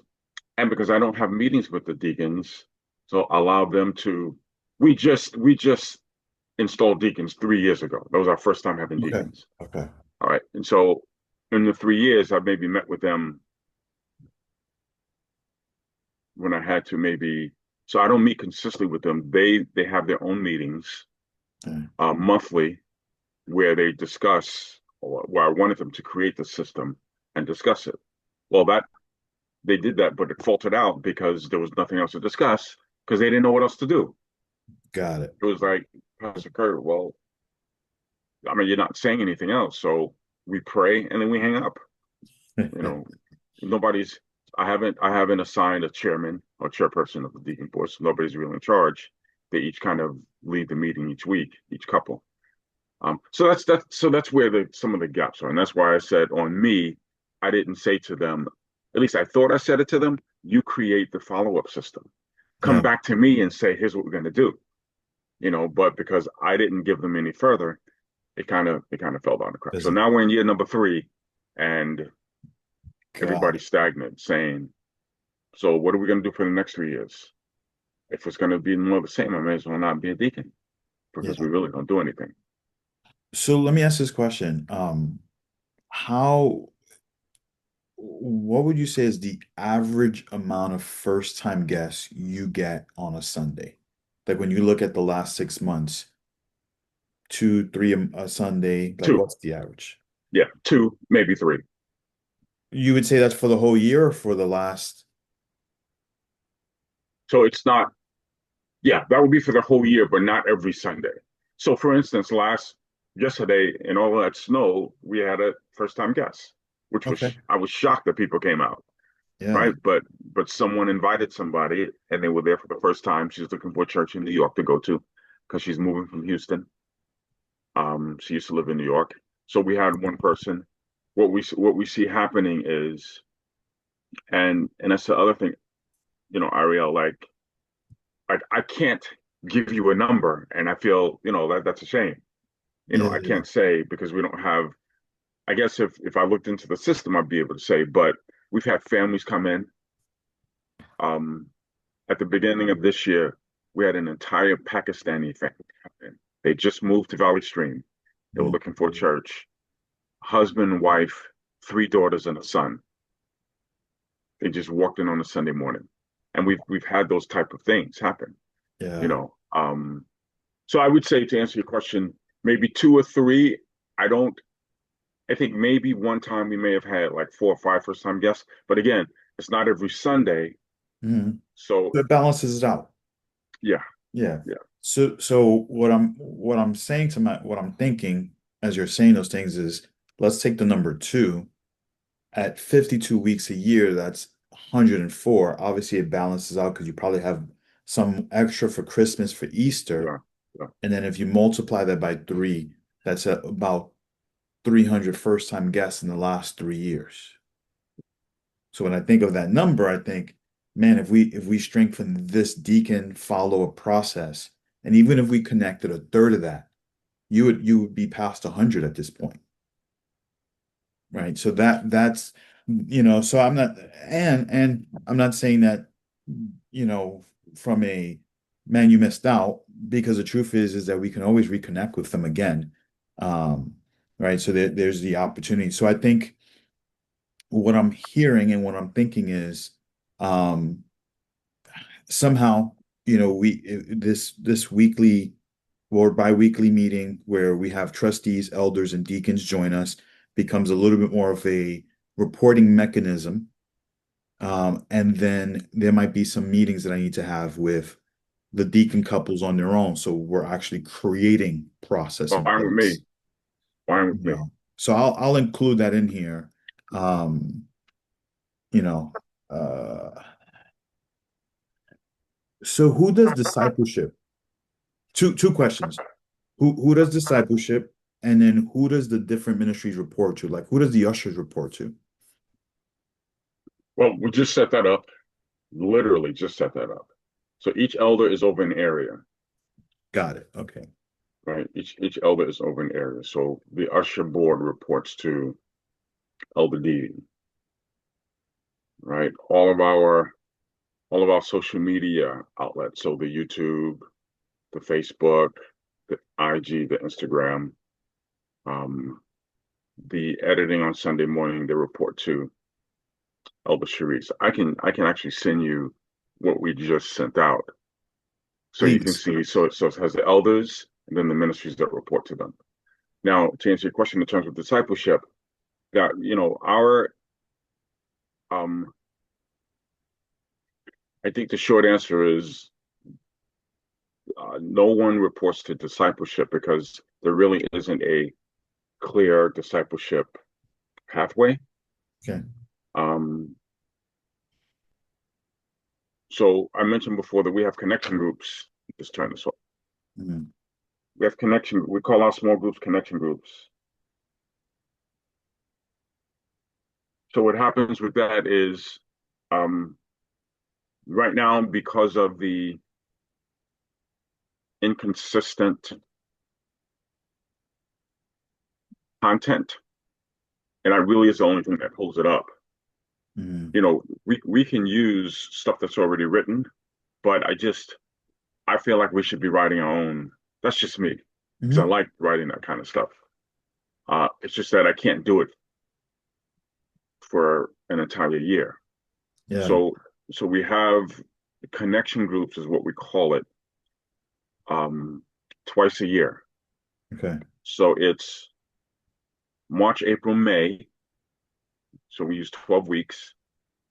I don't have meetings with the deacons, so allow them to. We just installed deacons 3 years ago. That was our first time having Okay. deacons. Okay. All right, and so in the 3 years, I maybe met with them when I had to maybe. So I don't meet consistently with them. They have their own meetings Yeah. monthly where they discuss, or where I wanted them to create the system and discuss it. Well, that they did that, but it faltered out because there was nothing else to discuss because they didn't know what else to do. Got it. It was like, Pastor Kurt, well, I mean, you're not saying anything else. So we pray and then we hang up. You know, nobody's, I haven't assigned a chairman or chairperson of the deacon board. So nobody's really in charge. They each kind of lead the meeting each week, each couple. So that's where some of the gaps are, and that's why I said on me, I didn't say to them, at least I thought I said it to them. You create the follow up system. Come Yeah. back to me and say, here's what we're going to do. But because I didn't give them any further, it kind of fell down the cracks. So Doesn't. now we're in year number 3, and God. everybody's stagnant, saying, so what are we going to do for the next 3 years? If it's going to be more of the same, I may as well not be a deacon because we Yeah. really don't do anything. So let me ask this question. How, what would you say is the average amount of first time guests you get on a Sunday? Like when you look at the last 6 months, two, three a Sunday, like Two, what's the average? yeah, two, maybe three. You would say that's for the whole year or for the last? So it's not. Yeah, that would be for the whole year, but not every Sunday. So, for instance, yesterday in all that snow, we had a first time guest, which Okay. I was shocked that people came out, Yeah. right? But someone invited somebody, and they were there for the first time. She's looking for a church in New York to go to because she's moving from Houston. She used to live in New York, so we had one person. What we see happening is, and that's the other thing, Ariel, I can't give you a number, and I feel that's a shame. Yeah. I Yeah. can't say because we don't have. I guess if I looked into the system, I'd be able to say. But we've had families come in. Um, at the beginning of this year, we had an entire Pakistani family come in. They just moved to Valley Stream. They were Mm. looking for a church. Husband, wife, 3 daughters, and a son. They just walked in on a Sunday morning, and we've had those type of things happen. You Yeah. know, so I would say to answer your question, maybe two or three. I don't. I think maybe one time we may have had like 4 or 5 first time guests, but again, it's not every Sunday. Mhm. So It balances it out. yeah, Yeah. yeah, So what I'm saying to what I'm thinking as you're saying those things is let's take the number two at 52 weeks a year, that's 104. Obviously it balances out because you probably have some extra for Christmas, for Easter. yeah, yeah. And then if you multiply that by three, that's about 300 first-time guests in the last 3 years. So when I think of that number, I think, man, if we strengthen this deacon follow-up process, and even if we connected a third of that, you would be past 100 at this point, right? So that's so and I'm not saying that you know from a man you missed out because the truth is that we can always reconnect with them again, um, right? So there's the opportunity. So I think what I'm hearing and what I'm thinking is um, somehow, this weekly or bi-weekly meeting where we have trustees, elders, and deacons join us becomes a little bit more of a reporting mechanism. And then there might be some meetings that I need to have with the deacon couples on their own. So we're actually creating process in Fine with me. place. Fine with You me. know. So I'll include that in here. Um, you know, uh, so who does discipleship? Two questions. Who does discipleship? And then who does the different ministries report to? Like who does the ushers report to? Well, we just set that up. Literally, just set that up. So each elder is over an area. Got it. Okay. right? Each elder is over an area. So the usher board reports to Elder Deedy, right? All of our social media outlets, so the YouTube, the Facebook, the IG, the Instagram, um, the editing on Sunday morning, they report to Elder Sharice. I can actually send you what we just sent out, so you can Please. see. So it has the elders and then the ministries that report to them. Now, to answer your question in terms of discipleship, that our um, I think the short answer is no one reports to discipleship because there really isn't a clear discipleship pathway. Okay. Um, so I mentioned before that we have connection groups. Just turn this off. Mhm. We have connection. We call our small groups connection groups. So what happens with that is, um, right now, because of the inconsistent content, and that really is the only thing that pulls it up. Mhm. We can use stuff that's already written, but I feel like we should be writing our own. That's just me, because I Mhm. like writing that kind of stuff. It's just that I can't do it for an entire year. Yeah. So so we have connection groups is what we call it, twice a year. Okay. So it's March, April, May. So we use 12 weeks.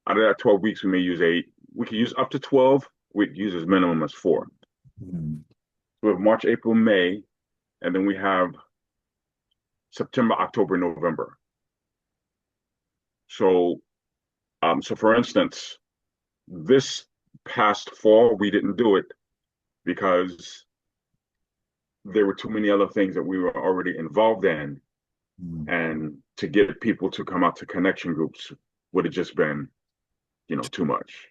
Out of that 12 weeks, we may use 8. We can use up to 12. We use as minimum as 4. Mhm. So we have March, April, May, and then we have September, October, November. So so for instance, this past fall, we didn't do it because there were too many other things that we were already involved in. Mhm. And to get people to come out to connection groups would have just been, too much,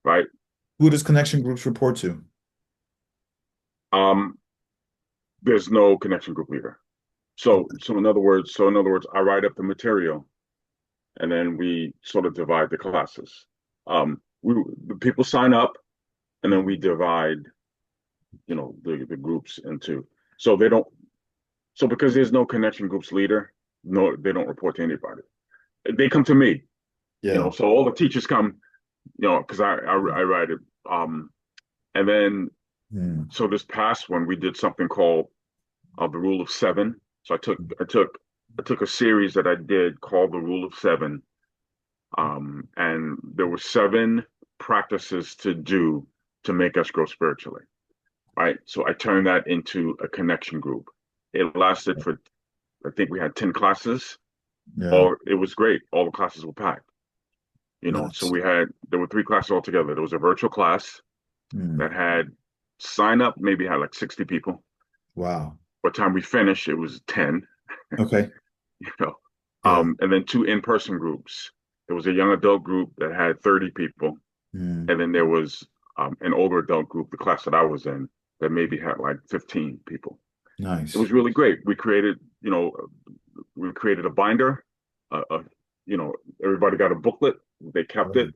right? Who does connection groups report to? Um, there's no connection group leader. So in other words, I write up the material and then we sort of divide the classes. The people sign up and then we divide, the groups into so they don't so because there's no connection groups leader, no, they don't report to anybody. They come to me, Yeah. so all the teachers come, because I write it. And then Mhm. so this past one we did something called the Rule of Seven. So I took a series that I did called the Rule of Seven, and there were 7 practices to do to make us grow spiritually. Right. So I turned that into a connection group. It lasted for, I think we had 10 classes. Yeah. All It was great. All the classes were packed. So Nice. there were 3 classes altogether. There was a virtual class Mhm. that had sign up, maybe had like 60 people. Wow. By the time we finished, it was 10, Okay. you know. Yeah. And then 2 in-person groups. There was a young adult group that had 30 people, Mhm. and then there was an older adult group, the class that I was in, that maybe had like 15 people. It Nice. was really great. We created a binder. Uh, uh, Everybody got a booklet. They kept it. Right.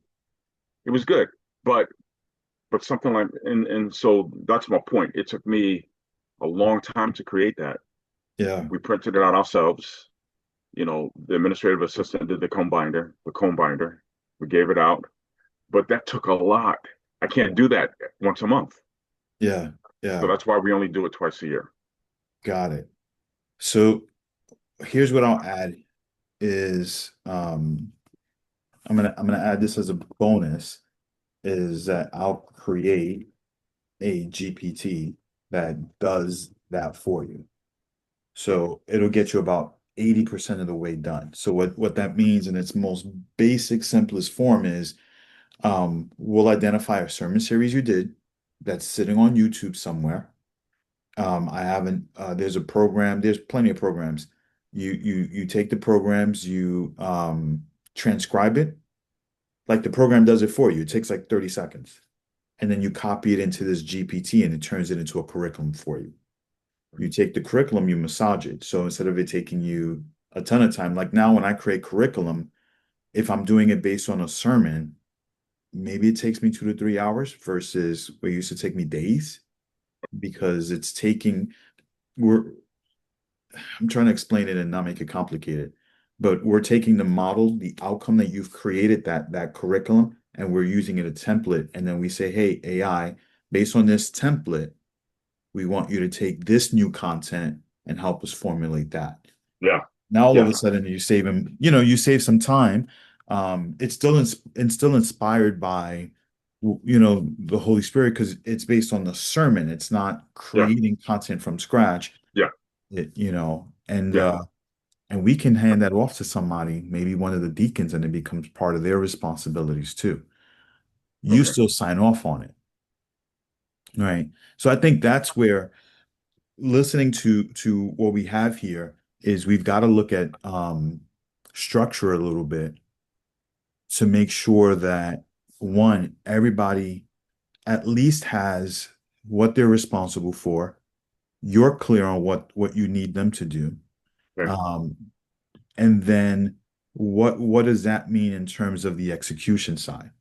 It was good, but something like and so that's my point. It took me a long time to create that. Yeah. We printed it out ourselves. The administrative assistant did the comb binder. We gave it out, but that took a lot. I can't do that once a month. Yeah. So Yeah. that's why we only do it twice a year. Got it. So here's what I'll add is I'm gonna add this as a bonus is that I'll create a GPT that does that for you. So it'll get you about 80% of the way done. So what that means in its most basic, simplest form is we'll identify a sermon series you did that's sitting on YouTube somewhere. I haven't there's a program, there's plenty of programs. You take the programs, you transcribe it, like the program does it for you. It takes like 30 seconds. And then you copy it into this GPT and it turns it into a curriculum for you. You take the curriculum, you massage it. So instead of it taking you a ton of time, like now when I create curriculum, if I'm doing it based on a sermon, maybe it takes me 2 to 3 hours versus what used to take me days because it's taking, we're, I'm trying to explain it and not make it complicated, but we're taking the model, the outcome that you've created, that curriculum, and we're using it a template. And then we say, hey, AI, based on this template, we want you to take this new content and help us formulate that. Yeah, Now all of yeah, a sudden you save him, you save some time. It's still inspired by the Holy Spirit because it's based on the sermon. It's not yeah, creating content from scratch. yeah, It, you know, and yeah. uh and we can hand that off to somebody, maybe one of the deacons, and it becomes part of their responsibilities too. You Okay, still sign off on it, right? So I think that's where listening to what we have here is we've got to look at structure a little bit to make sure that one, everybody at least has what they're responsible for. You're clear on what you need them to do. okay, Um, and then what does that mean in terms of the execution side?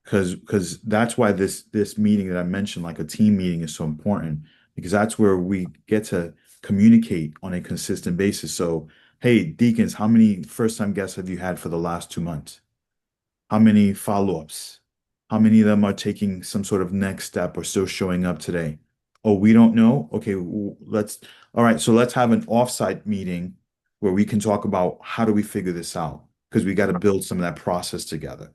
Because that's why this meeting that I mentioned, like a team meeting, is so important because that's where we get to communicate on a consistent basis. So, hey, deacons, how many first-time guests have you had for the last 2 months? How many follow-ups? How many of them are taking some sort of next step or still showing up today? Oh, we don't know. Okay, all right, so let's have an offsite meeting where we can talk about how do we figure this out because we got to build some of that process together,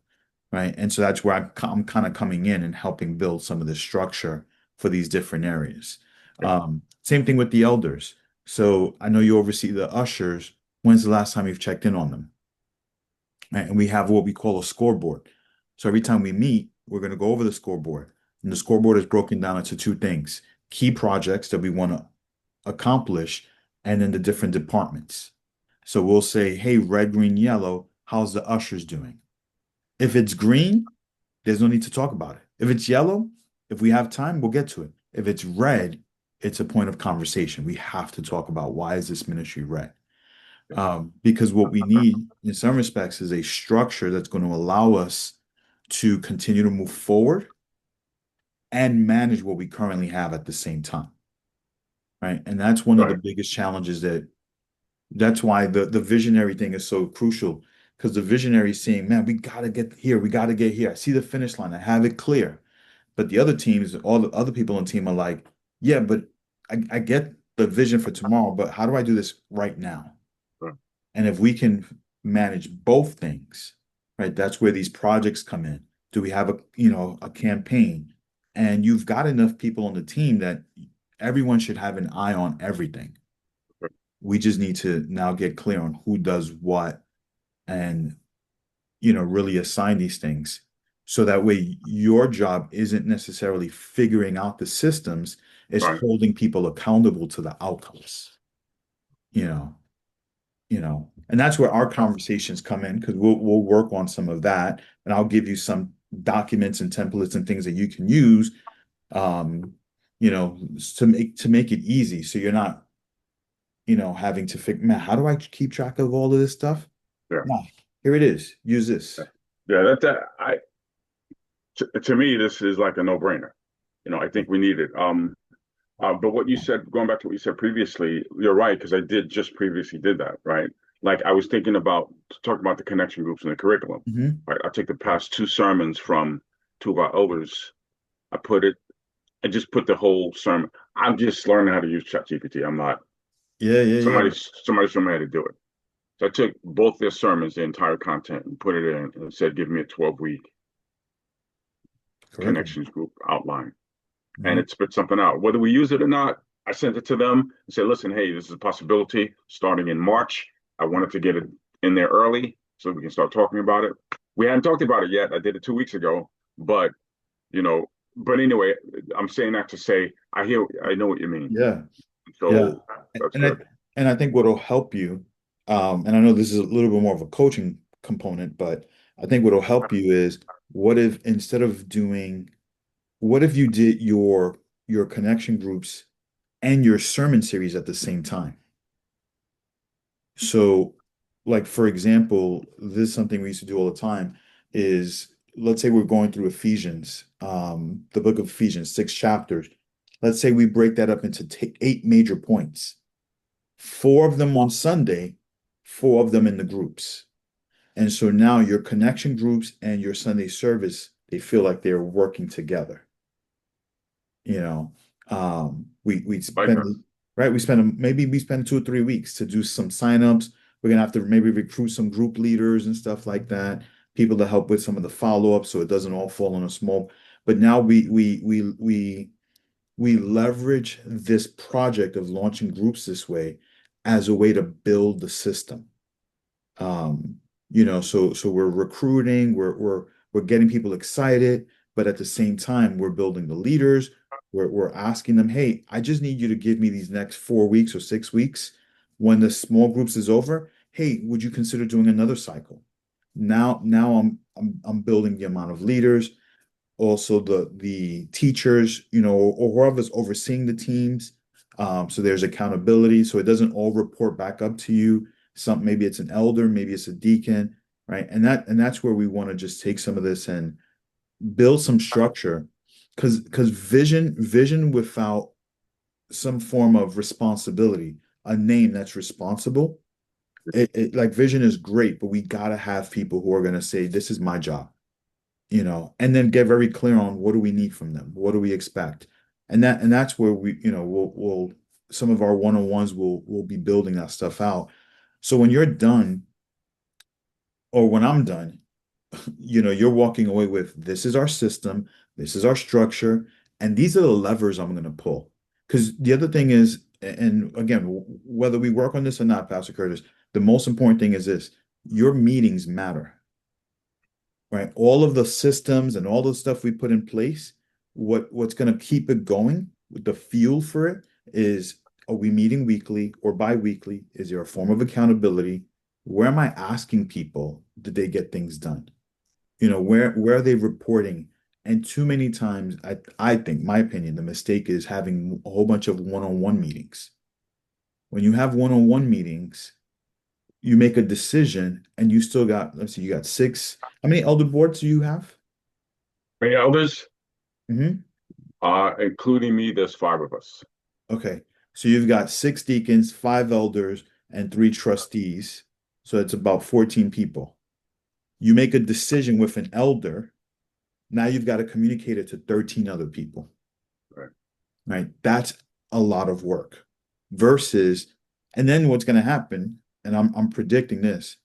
right? And so that's where I'm kind of coming in and helping build some of the structure for these different areas. okay. Same thing with the elders. So I know you oversee the ushers. When's the last time you've checked in on them? Right? And we have what we call a scoreboard. So every time we meet, we're going to go over the scoreboard. And the scoreboard is broken down into two things: key projects that we want to accomplish, and then the different departments. So we'll say, hey, red, green, yellow, how's the ushers doing? If it's green, there's no need to talk about it. If it's yellow, if we have time, we'll get to it. If it's red, it's a point of conversation. We have to talk about why is this ministry red? Because what we need in some respects is a structure that's going to allow us to continue to move forward and manage what we currently have at the same time, right? And that's one of the Right, biggest challenges that's why the visionary thing is so crucial because the visionary is saying, man, we got to get here. We got to get here. I see the finish line. I have it clear. But the other teams, all the other people on the team are like, yeah, but I get the vision for tomorrow, but how do I do this right now? right, And if we can manage both things, right, that's where these projects come in. Do we have a campaign? And you've got enough people on the team that everyone should have an eye on everything. right, We just need to now get clear on who does what and really assign these things. So that way your job isn't necessarily figuring out the systems, it's right. holding people accountable to the outcomes, you know. And that's where our conversations come in because we'll work on some of that, and I'll give you some documents and templates and things that you can use, um, to make it easy, so you're not, having to figure, man, how do I keep track of all of this stuff? Yeah, No, here it is. Use this. yeah. To me, this is like a no-brainer. I think we need it. But what you said, going back to what you said previously, you're right, because I did just previously did that, right? Like I was thinking about talking about the connection groups and the curriculum, Hmm. right? I take the past two sermons from two of our elders. I put it, I just put the whole sermon. I'm just learning how to use ChatGPT. I'm not Yeah, yeah, yeah. somebody showed me how to do it. So I took both their sermons, the entire content, and put it in and said, give me a 12-week Curriculum. connections group outline. And Hmm. it spit something out. Whether we use it or not, I sent it to them and said, listen, hey, this is a possibility starting in March. I wanted to get it in there early so we can start talking about it. We hadn't talked about it yet. I did it 2 weeks ago, but you know, but anyway, I'm saying that to say I know what you mean. Yeah, yeah. So that's And I good. and I think what'll help you, and I know this is a little bit more of a coaching component, but I think what'll help you is what if instead of doing, what if you did your connection groups and your sermon series at the same time. So, like for example, this is something we used to do all the time is let's say we're going through Ephesians, the book of Ephesians, 6 chapters. Let's say we break that up into 8 major points, four of them on Sunday, four of them in the groups. And so now your connection groups and your Sunday service, they feel like they're working together. You know, we Like that. spend right. Maybe we spend 2 or 3 weeks to do some signups. We're gonna have to maybe recruit some group leaders and stuff like that, people to help with some of the follow-up so it doesn't all fall on a small. But now we leverage this project of launching groups this way as a way to build the system. Um, so we're recruiting, we're getting people excited, but at the same time, we're building the leaders. We're asking them, hey, I just need you to give me these next 4 weeks or 6 weeks. When the small groups is over, hey, would you consider doing another cycle? Now I'm building the amount of leaders, also the teachers, or whoever's overseeing the teams. So there's accountability. So it doesn't all report back up to you. Maybe it's an elder, maybe it's a deacon, right? And that's where we want to just take some of this and build some structure. Because vision without some form of responsibility, a name that's responsible, like vision is great, but we gotta have people who are gonna say, this is my job, and then get very clear on what do we need from them, what do we expect, and that's where we'll some of our one-on-ones will be building that stuff out. So when you're done, or when I'm done, you're walking away with this is our system, this is our structure, and these are the levers I'm going to pull. Because the other thing is, and again, whether we work on this or not, Pastor Curtis, the most important thing is this: your meetings matter, right? All of the systems and all the stuff we put in place, what's going to keep it going, the fuel for it is, are we meeting weekly or bi-weekly? Is there a form of accountability? Where am I asking people, did they get things done? Where are they reporting? And too many times, I think, my opinion, the mistake is having a whole bunch of one-on-one meetings. When you have one-on-one meetings, you make a decision and you still got, let's see, you got six. How many elder boards do you have? Many elders, Hmm. including me, there's five of us. Okay. So you've got six deacons, five elders, and three trustees. So it's about 14 people. You make a decision with an elder. Now you've got to communicate it to 13 other people, Right. right? That's a lot of work versus, and then what's going to happen, and I'm predicting this,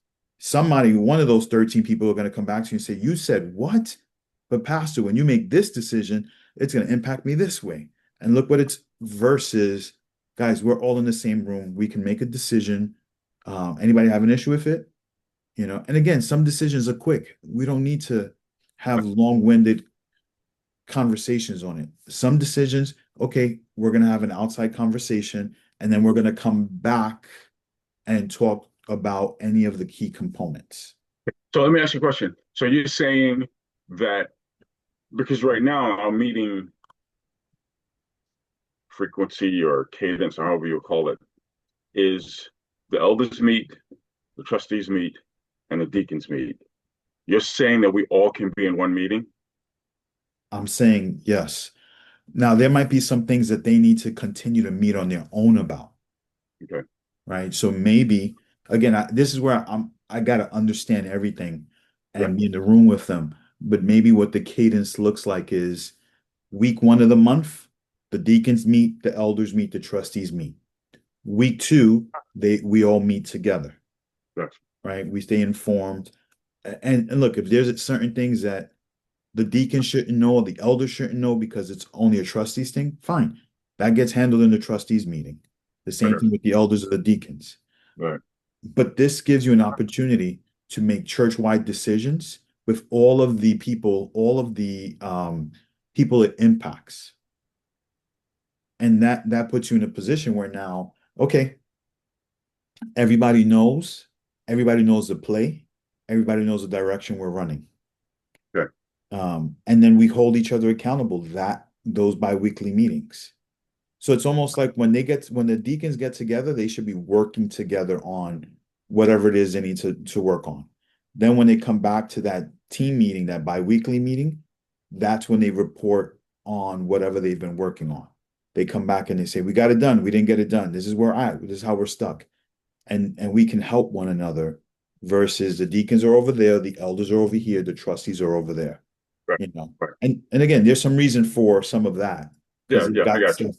one of those 13 people are going to come back to you and say, you said what? But Pastor, when you make this decision, it's going to impact me this way. And look what it's versus, guys, we're all in the same room. We can make a decision. Anybody have an issue with it? And again, some decisions are quick. We don't need to have long-winded conversations on it. Some decisions, okay, we're going to have an outside conversation, and then we're going to come back and talk about any of the key components. So let me ask you a question. So you're saying that because right now our meeting frequency or cadence, or however you call it, is the elders meet, the trustees meet, and the deacons meet. You're saying that we all can be in one meeting? I'm saying yes. Now, there might be some things that they need to continue to meet on their own about, Okay. right? So maybe, again, this is where I got to understand everything Right. and be in the room with them. But maybe what the cadence looks like is week one of the month, the deacons meet, the elders meet, the trustees meet. Week two, we all meet together, That's right? We stay informed. And look, if there's certain things that the deacon shouldn't know or the elder shouldn't know because it's only a trustees thing, fine. That gets handled in the trustees meeting. The same okay. thing with the elders or the deacons. Right. But this gives you an opportunity to make church-wide decisions with all of the people, all of the people it impacts. And that puts you in a position where now, okay, everybody knows, everybody knows the play, everybody knows the direction we're running. Okay. And then we hold each other accountable, those biweekly meetings. So it's almost like when the deacons get together, they should be working together on whatever it is they need to work on. Then when they come back to that team meeting, that biweekly meeting, that's when they report on whatever they've been working on. They come back and they say, "We got it done. We didn't get it done. This is where I, this is how we're stuck." And we can help one another versus the deacons are over there, the elders are over here, the trustees are over there, Right, you know. right. And again, there's some reason for some of that because Yeah, they've yeah, I got got you. stuff,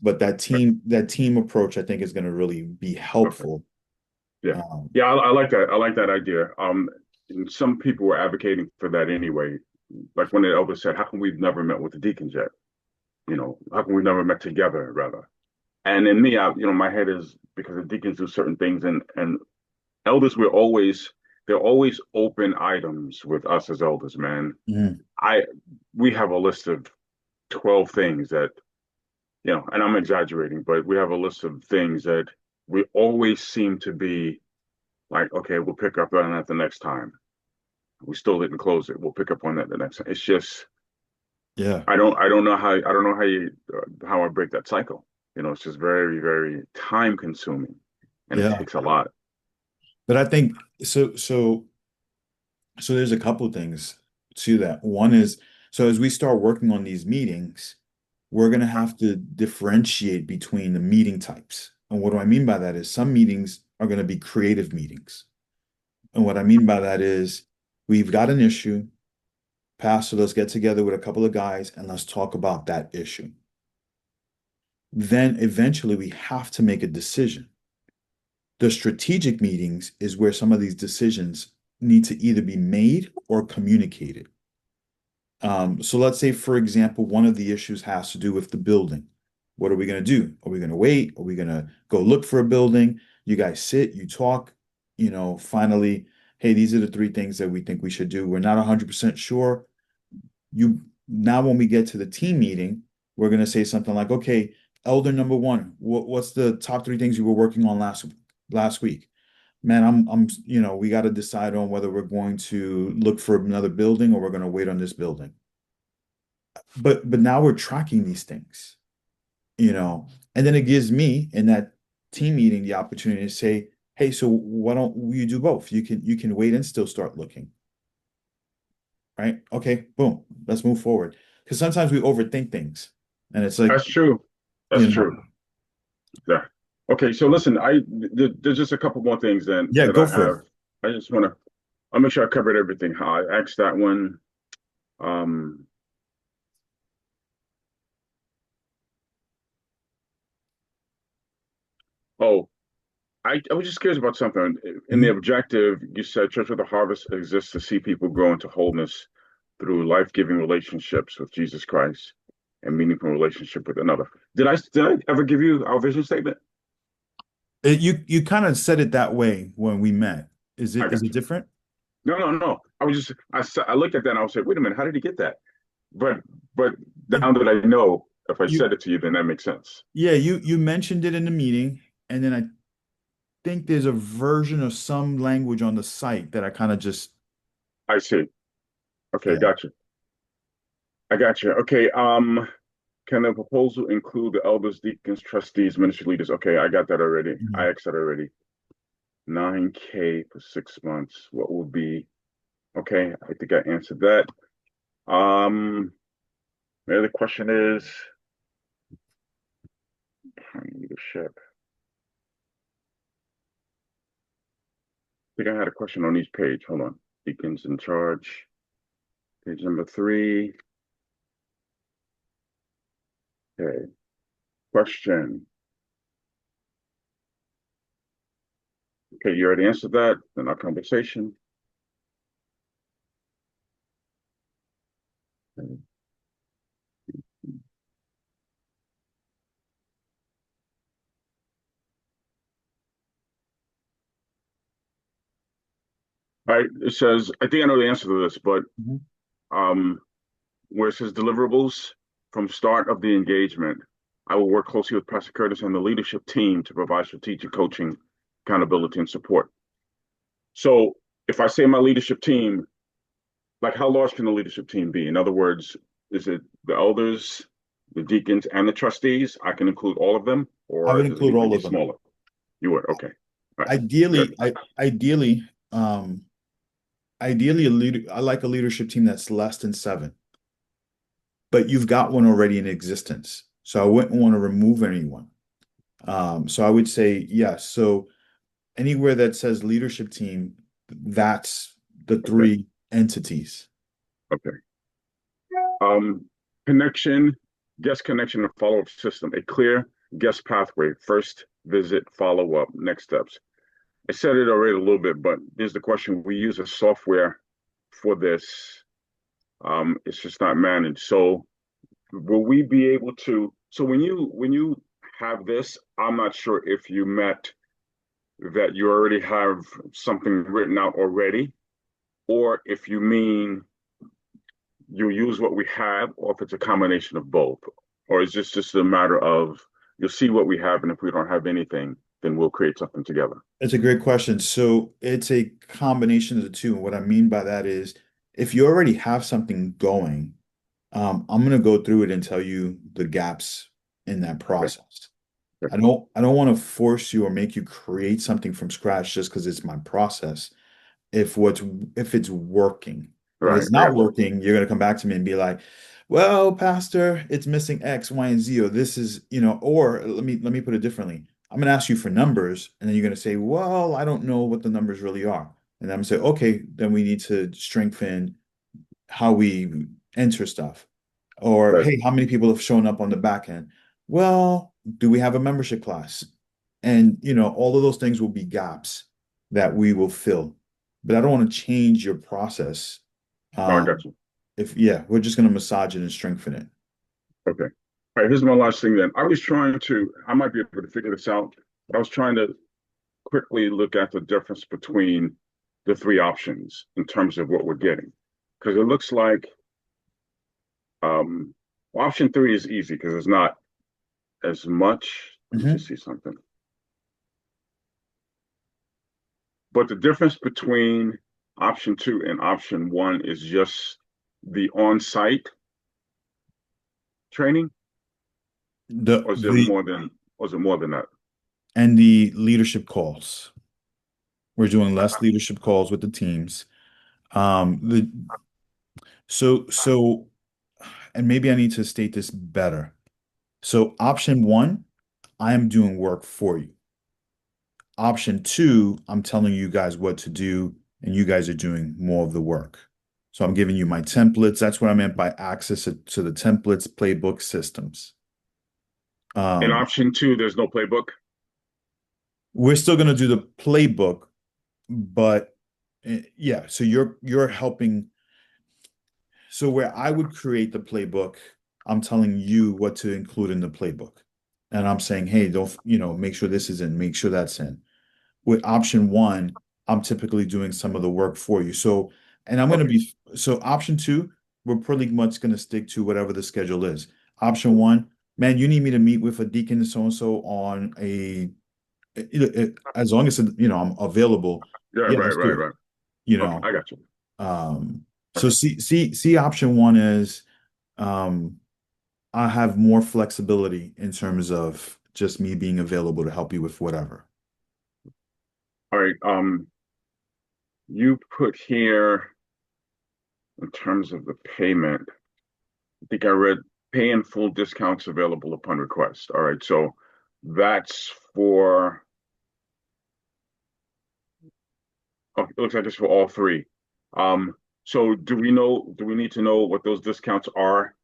but Right. that team approach, I think, is going to really be Okay. helpful. Yeah. Um, Yeah, I like that. I like that idea. And some people were advocating for that anyway. Like when the elder said, "How come we've never met with the deacons yet? How come we've never met together, rather?" And in me, my head is because the deacons do certain things, and elders, they're always open items with us as elders, man. mm, I We have a list of 12 things that, and I'm exaggerating, but we have a list of things that we always seem to be like, okay, we'll pick up on that the next time. We still didn't close it. We'll pick up on that the next time. It's just yeah, I don't know how I break that cycle. It's just very, very time consuming, and it yeah. takes a lot. But I think so there's a couple things to that. One is, so as we start working on these meetings, we're going to have to differentiate between the meeting types. And what do I mean by that is some meetings are going to be creative meetings. And what I mean by that is we've got an issue, Pastor, let's get together with a couple of guys and let's talk about that issue. Then eventually we have to make a decision. The strategic meetings is where some of these decisions need to either be made or communicated. So let's say, for example, one of the issues has to do with the building. What are we going to do? Are we going to wait? Are we going to go look for a building? You guys sit, you talk, finally, hey, these are the three things that we think we should do. We're not 100% sure. You Now when we get to the team meeting, we're going to say something like, okay, elder number one, what's the top three things you were working on last week? Man, we got to decide on whether we're going to look for another building or we're going to wait on this building. But now we're tracking these things, and then it gives me in that team meeting the opportunity to say, hey, so why don't you do both? You can wait and still start looking, right? Okay, boom, let's move forward. Because sometimes we overthink things, and it's like, That's true. That's you know, true. Yeah. Okay. So listen, there's just a couple more things then yeah, that go I for it. have. I just want to. I'll make sure I covered everything. How I asked that one. Um. Oh, I was just curious about something. In the Mhm. objective, you said Church of the Harvest exists to see people grow into wholeness through life-giving relationships with Jesus Christ and meaningful relationship with another. Did I ever give you our vision statement? You kind of said it that way when we met. Is I it is got it you. different? No, no, no. I looked at that and I was like, wait a minute, how did he get that? But but It, now that I know, if I you said it to you, then that makes sense. Yeah, you mentioned it in the meeting, and then I think there's a version of some language on the site that I kind of just, I see. Okay, yeah. gotcha. I got you. Okay. Can the proposal include the elders, deacons, trustees, ministry leaders? Okay, I got that already. I Mhm. asked that already. 9K for 6 months. What will be? Okay, I think I answered that. The other question is leadership. I think I had a question on each page. Hold on. Deacons in charge. Page number 3. Okay. Question. Okay, you already answered that in our conversation. All right, it says, I think I know the answer to this, but Mhm. um, where it says deliverables from start of the engagement, I will work closely with Pastor Curtis and the leadership team to provide strategic coaching, accountability, and support. So if I say my leadership team, like how large can the leadership team be? In other words, is it the elders? the deacons and the trustees, I can include all of them, I or would does it include need to all be of them. smaller? You would, okay. All right, good. Ideally, ideally, a leader, I like a leadership team that's less than seven, but you've got one already in existence. So I wouldn't want to remove anyone. So I would say yes. So anywhere that says leadership team, that's the Okay, three entities. okay. Um, connection, guest connection and follow-up system, a clear guest pathway, first visit, follow-up, next steps. I said it already a little bit, but here's the question. We use a software for this. It's just not managed. So will we be able to, so when you have this, I'm not sure if you met that you already have something written out already, or if you mean you use what we have, or if it's a combination of both, or is this just a matter of you'll see what we have, and if we don't have anything, then we'll create something together. It's a great question. So it's a combination of the two. And what I mean by that is if you already have something going, I'm going to go through it and tell you the gaps in that Okay. process. Okay. I don't want to force you or make you create something from scratch just because it's my process. If what's if it's working. If Right. it's I not got you. working, you're gonna come back to me and be like, well, Pastor, it's missing X, Y, and Z, or this is, or let me put it differently. I'm gonna ask you for numbers, and then you're gonna say, well, I don't know what the numbers really are. And I'm gonna say, okay, then we need to strengthen how we enter stuff. Or, Right. hey, how many people have shown up on the back end? Well, do we have a membership class? And, all of those things will be gaps that we will fill. But I don't want to change your process. No, I got Um, you. yeah, we're just going to massage it and strengthen it. Okay. All right. Here's my last thing then. I might be able to figure this out, but I was trying to quickly look at the difference between the three options in terms of what we're getting. Because it looks like um, option three is easy because it's not as much. Let me just Mhm. see something. But the difference between option two and option one is just the on-site training, The or is it the more than, or is it more than that? and the leadership calls. We're doing less leadership calls with the teams. The so and maybe I need to state this better. So option one, I am doing work for you. Option two, I'm telling you guys what to do, and you guys are doing more of the work. So I'm giving you my templates. That's what I meant by access to the templates, playbook systems. In Um, option two, there's no playbook. we're still going to do the playbook, but yeah, so you're helping. So where I would create the playbook, I'm telling you what to include in the playbook. And I'm saying, hey, don't, make sure this is in, make sure that's in. With option one, I'm typically doing some of the work for you. So, and I'm going to Okay. be, so option two, we're pretty much going to stick to whatever the schedule is. Option one, man, you need me to meet with a deacon so and so on as long as, I'm available. Yeah, Yeah, right, let's do right, it. right. You Okay, know, I got you. so Okay. see, option one is, um, I have more flexibility in terms of just me being available to help you with whatever. All right. You put here in terms of the payment, I think I read pay in full discounts available upon request. All right. So that's for, oh, it looks like it's for all three. Um, so do we need to know what those discounts are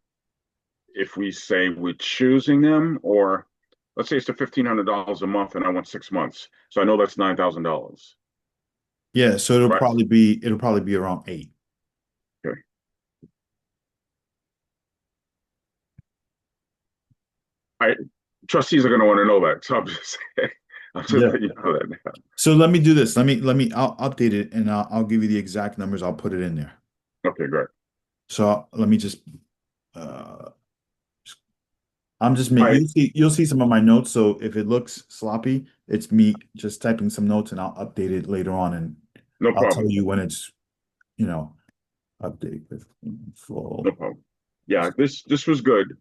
if we say we're choosing them, or let's say it's the $1,500 a month and I want 6 months. So I know that's $9,000. Yeah, so it'll Right. probably be it'll probably be around eight. Okay. I trustees are going to want to know that. So I'm just saying, I'm just Yeah. letting you know that now. So let me do this. I'll update it and I'll give you the exact numbers. I'll put it in there. Okay, great. So let me just uh I'm just All make right, you'll see some of my notes. So if it looks sloppy, it's me just typing some notes and I'll update it later on and no I'll tell problem. you when it's, you know, update with No full. problem. Yeah, this was good.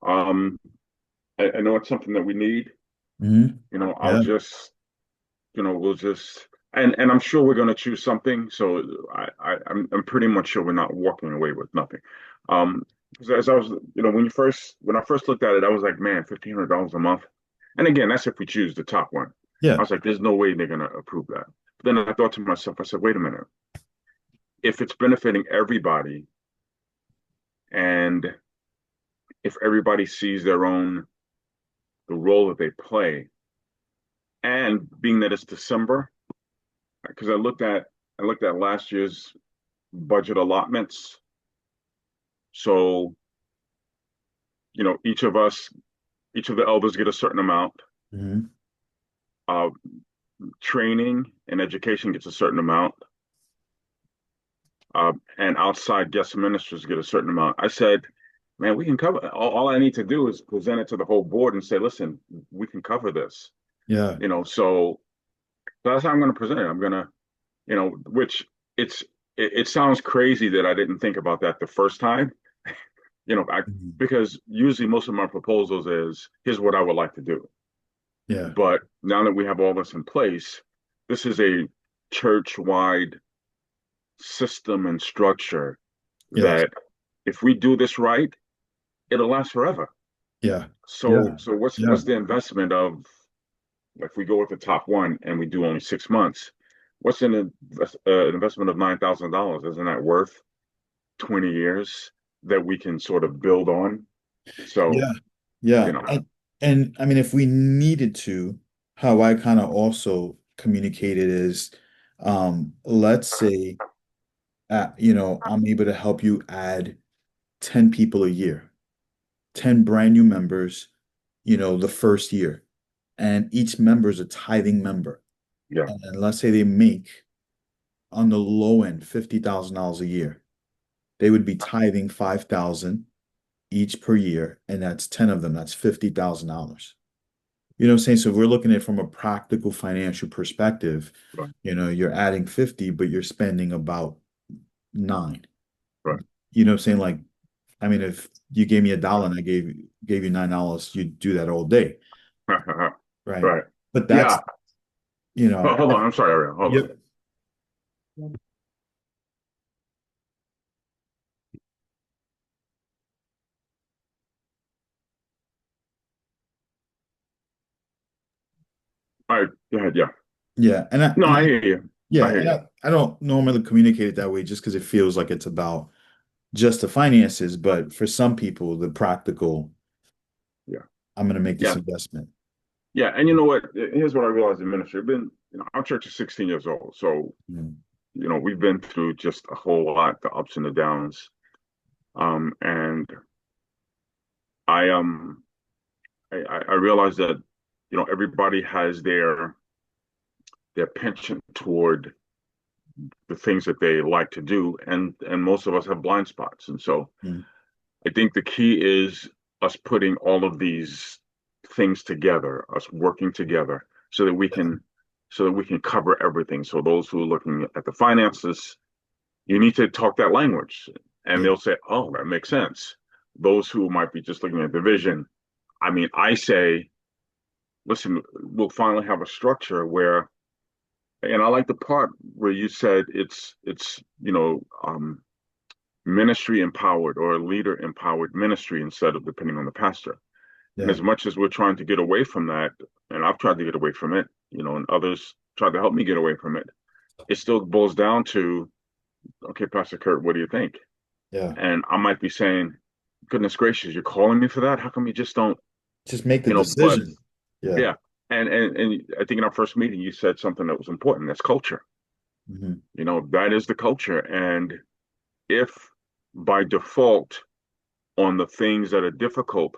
Um, I know it's something that we need. Hmm. I'll Yeah. just, we'll just, and I'm sure we're going to choose something. So I'm pretty much sure we're not walking away with nothing. Um, 'Cause as I was, when I first looked at it, I was like, man, $1,500 a month. And again, that's if we choose the top one. I Yeah. was like, there's no way they're going to approve that. But then I thought to myself, I said, wait a minute, if it's benefiting everybody and if everybody sees the role that they play, and being that it's December, because I looked at last year's budget allotments. So, each of the elders get a certain amount. Hmm. Uh, Training and education gets a certain amount. And outside guest ministers get a certain amount. I said, man, we can cover all I need to do is present it to the whole board and say, listen, we can cover this. Yeah. So that's how I'm going to present it. I'm going to, which it's it sounds crazy that I didn't think about that the first time, you know, I, Mhm. because usually most of my proposals is here's what I would like to do. Yeah. But now that we have all this in place, this is a church-wide system and structure Yes. that if we do this right, it'll last forever. Yeah. So Yeah. so what's Yeah. the investment of if we go with the top one and we do only 6 months? What's an investment of $9,000? Isn't that worth 20 years that we can sort of build on? So, Yeah. you Yeah. know, And I mean, if we needed to, how I kind of also communicated is, let's say, I'm able to help you add 10 people a year, 10 brand new members, the first year. And each member is a tithing member. yeah, And let's say they make on the low end $50,000 a year. They would be tithing 5,000 each per year, and that's 10 of them. That's $50,000. You know what I'm saying? So if we're looking at it from a practical financial perspective, right, you're adding 50, but you're spending about nine. right, You know what I'm saying? Like, I mean, if you gave me $1 and I gave you $9, you'd do that all day, right? right. But Yeah. that's, you know, Hold on. I'm sorry, Ariel. Hold on. yep. All right. Go ahead. Yeah. Yeah. And I No, and I I hear you. yeah, I hear and you. I don't normally communicate it that way just because it feels like it's about just the finances, but for some people, the practical, Yeah. I'm going to make this Yeah. investment. Yeah. And you know what? Here's what I realized in ministry. I've been, our church is 16 years old. So, Mm. we've been through just a whole lot, the ups and the downs. And I I realized that, everybody has their penchant toward the things that they like to do, and most of us have blind spots. And so Mm. I think the key is us putting all of these things together, us working together so that we can cover everything. So those who are looking at the finances, you need to talk that language and Yeah. they'll say, "Oh, that makes sense." Those who might be just looking at the vision, I mean, I say, listen, we'll finally have a structure where, and I like the part where you said it's ministry empowered or leader empowered ministry instead of depending on the pastor. And Yeah. as much as we're trying to get away from that, and I've tried to get away from it, and others tried to help me get away from it, it still boils down to, okay, Pastor Kurt, what do you think? Yeah. And I might be saying, goodness gracious, you're calling me for that? How come you just don't, Just make the but decision. Yeah. yeah. And I think in our first meeting, you said something that was important. That's culture. Hmm. That is the culture. And if by default on the things that are difficult,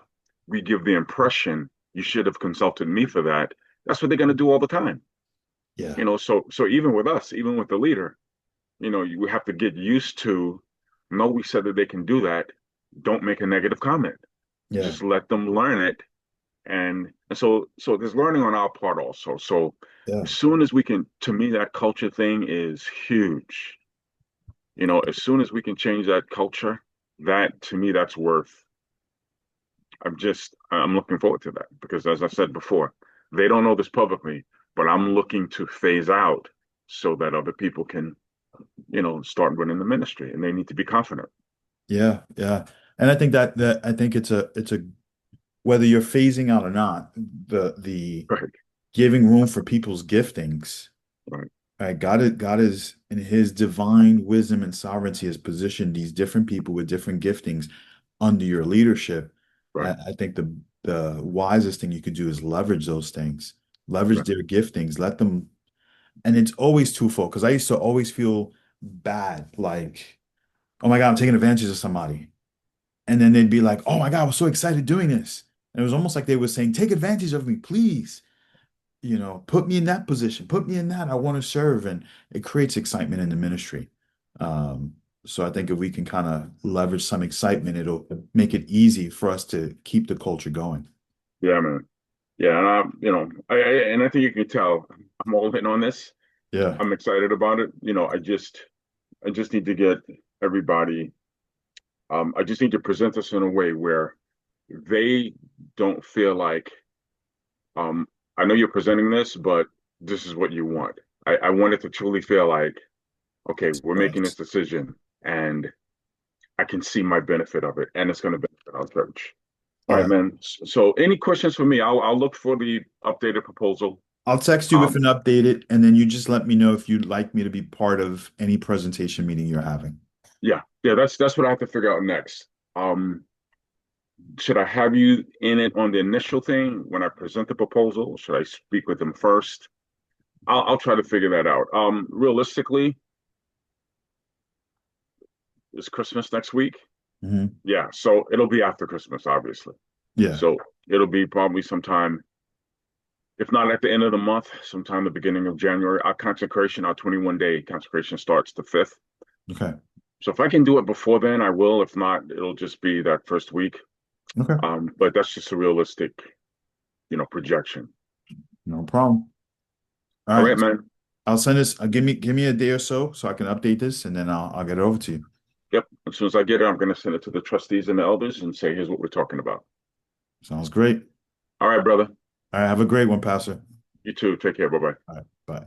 we give the impression you should have consulted me for that. That's what they're going to do all the time. Yeah. So even with us, even with the leader, you have to get used to. No, we said that they can do that. Don't make a negative comment. Yeah. Just let them learn it, and so there's learning on our part also. So Yeah. as soon as we can, to me, that culture thing is huge. As soon as we can change that culture, that to me, that's worth I'm looking forward to that because, as I said before, they don't know this publicly, but I'm looking to phase out so that other people can, start running the ministry, and they need to be confident. Yeah, yeah. And I think that I think it's a whether you're phasing out or not, the Right, giving room for people's giftings. right, Right? God is in his divine wisdom and sovereignty has positioned these different people with different giftings under your leadership. right, I think the wisest thing you could do is leverage those things, leverage right. their giftings, let them, and it's always twofold because I used to always feel bad, like, oh my God, I'm taking advantage of somebody. And then they'd be like, oh my God, I was so excited doing this. And it was almost like they were saying, take advantage of me, please. Put me in that position, put me in that. I want to serve. And it creates excitement in the ministry. Um, so I think if we can kind of leverage some excitement, it'll make it easy for us to keep the culture going. Yeah, man. Yeah, and I think you can tell I'm all in on this. Yeah. I'm excited about it. I just need to get everybody. I just need to present this in a way where they don't feel like, um, I know you're presenting this, but this is what you want. I want it to truly feel like, okay, we're making this Yes. decision, and I can see my benefit of it, and it's going to benefit our church. All right, Yeah. man. So, any questions for me? I'll look for the updated proposal. I'll text you with Um, an updated, and then you just let me know if you'd like me to be part of any presentation meeting you're having. yeah, yeah. That's what I have to figure out next. Um, should I have you in it on the initial thing when I present the proposal? Should I speak with them first? I'll try to figure that out. Realistically, is Christmas next week? Hmm. Yeah, so it'll be after Christmas, obviously. Yeah. So it'll be probably sometime, if not at the end of the month, sometime the beginning of January. Our 21-day consecration starts the 5th. Okay. So if I can do it before then, I will. If not, it'll just be that first week. Okay. But that's just a realistic, projection. No problem. All All right. right, man. I'll send this. Give me a day or so I can update this, and then I'll get it over to you. Yep. As soon as I get it, I'm going to send it to the trustees and the elders and say, here's what we're talking about. Sounds great. All right, brother. All right. Have a great one, Pastor. You too. Take care. Bye bye. All right. Bye.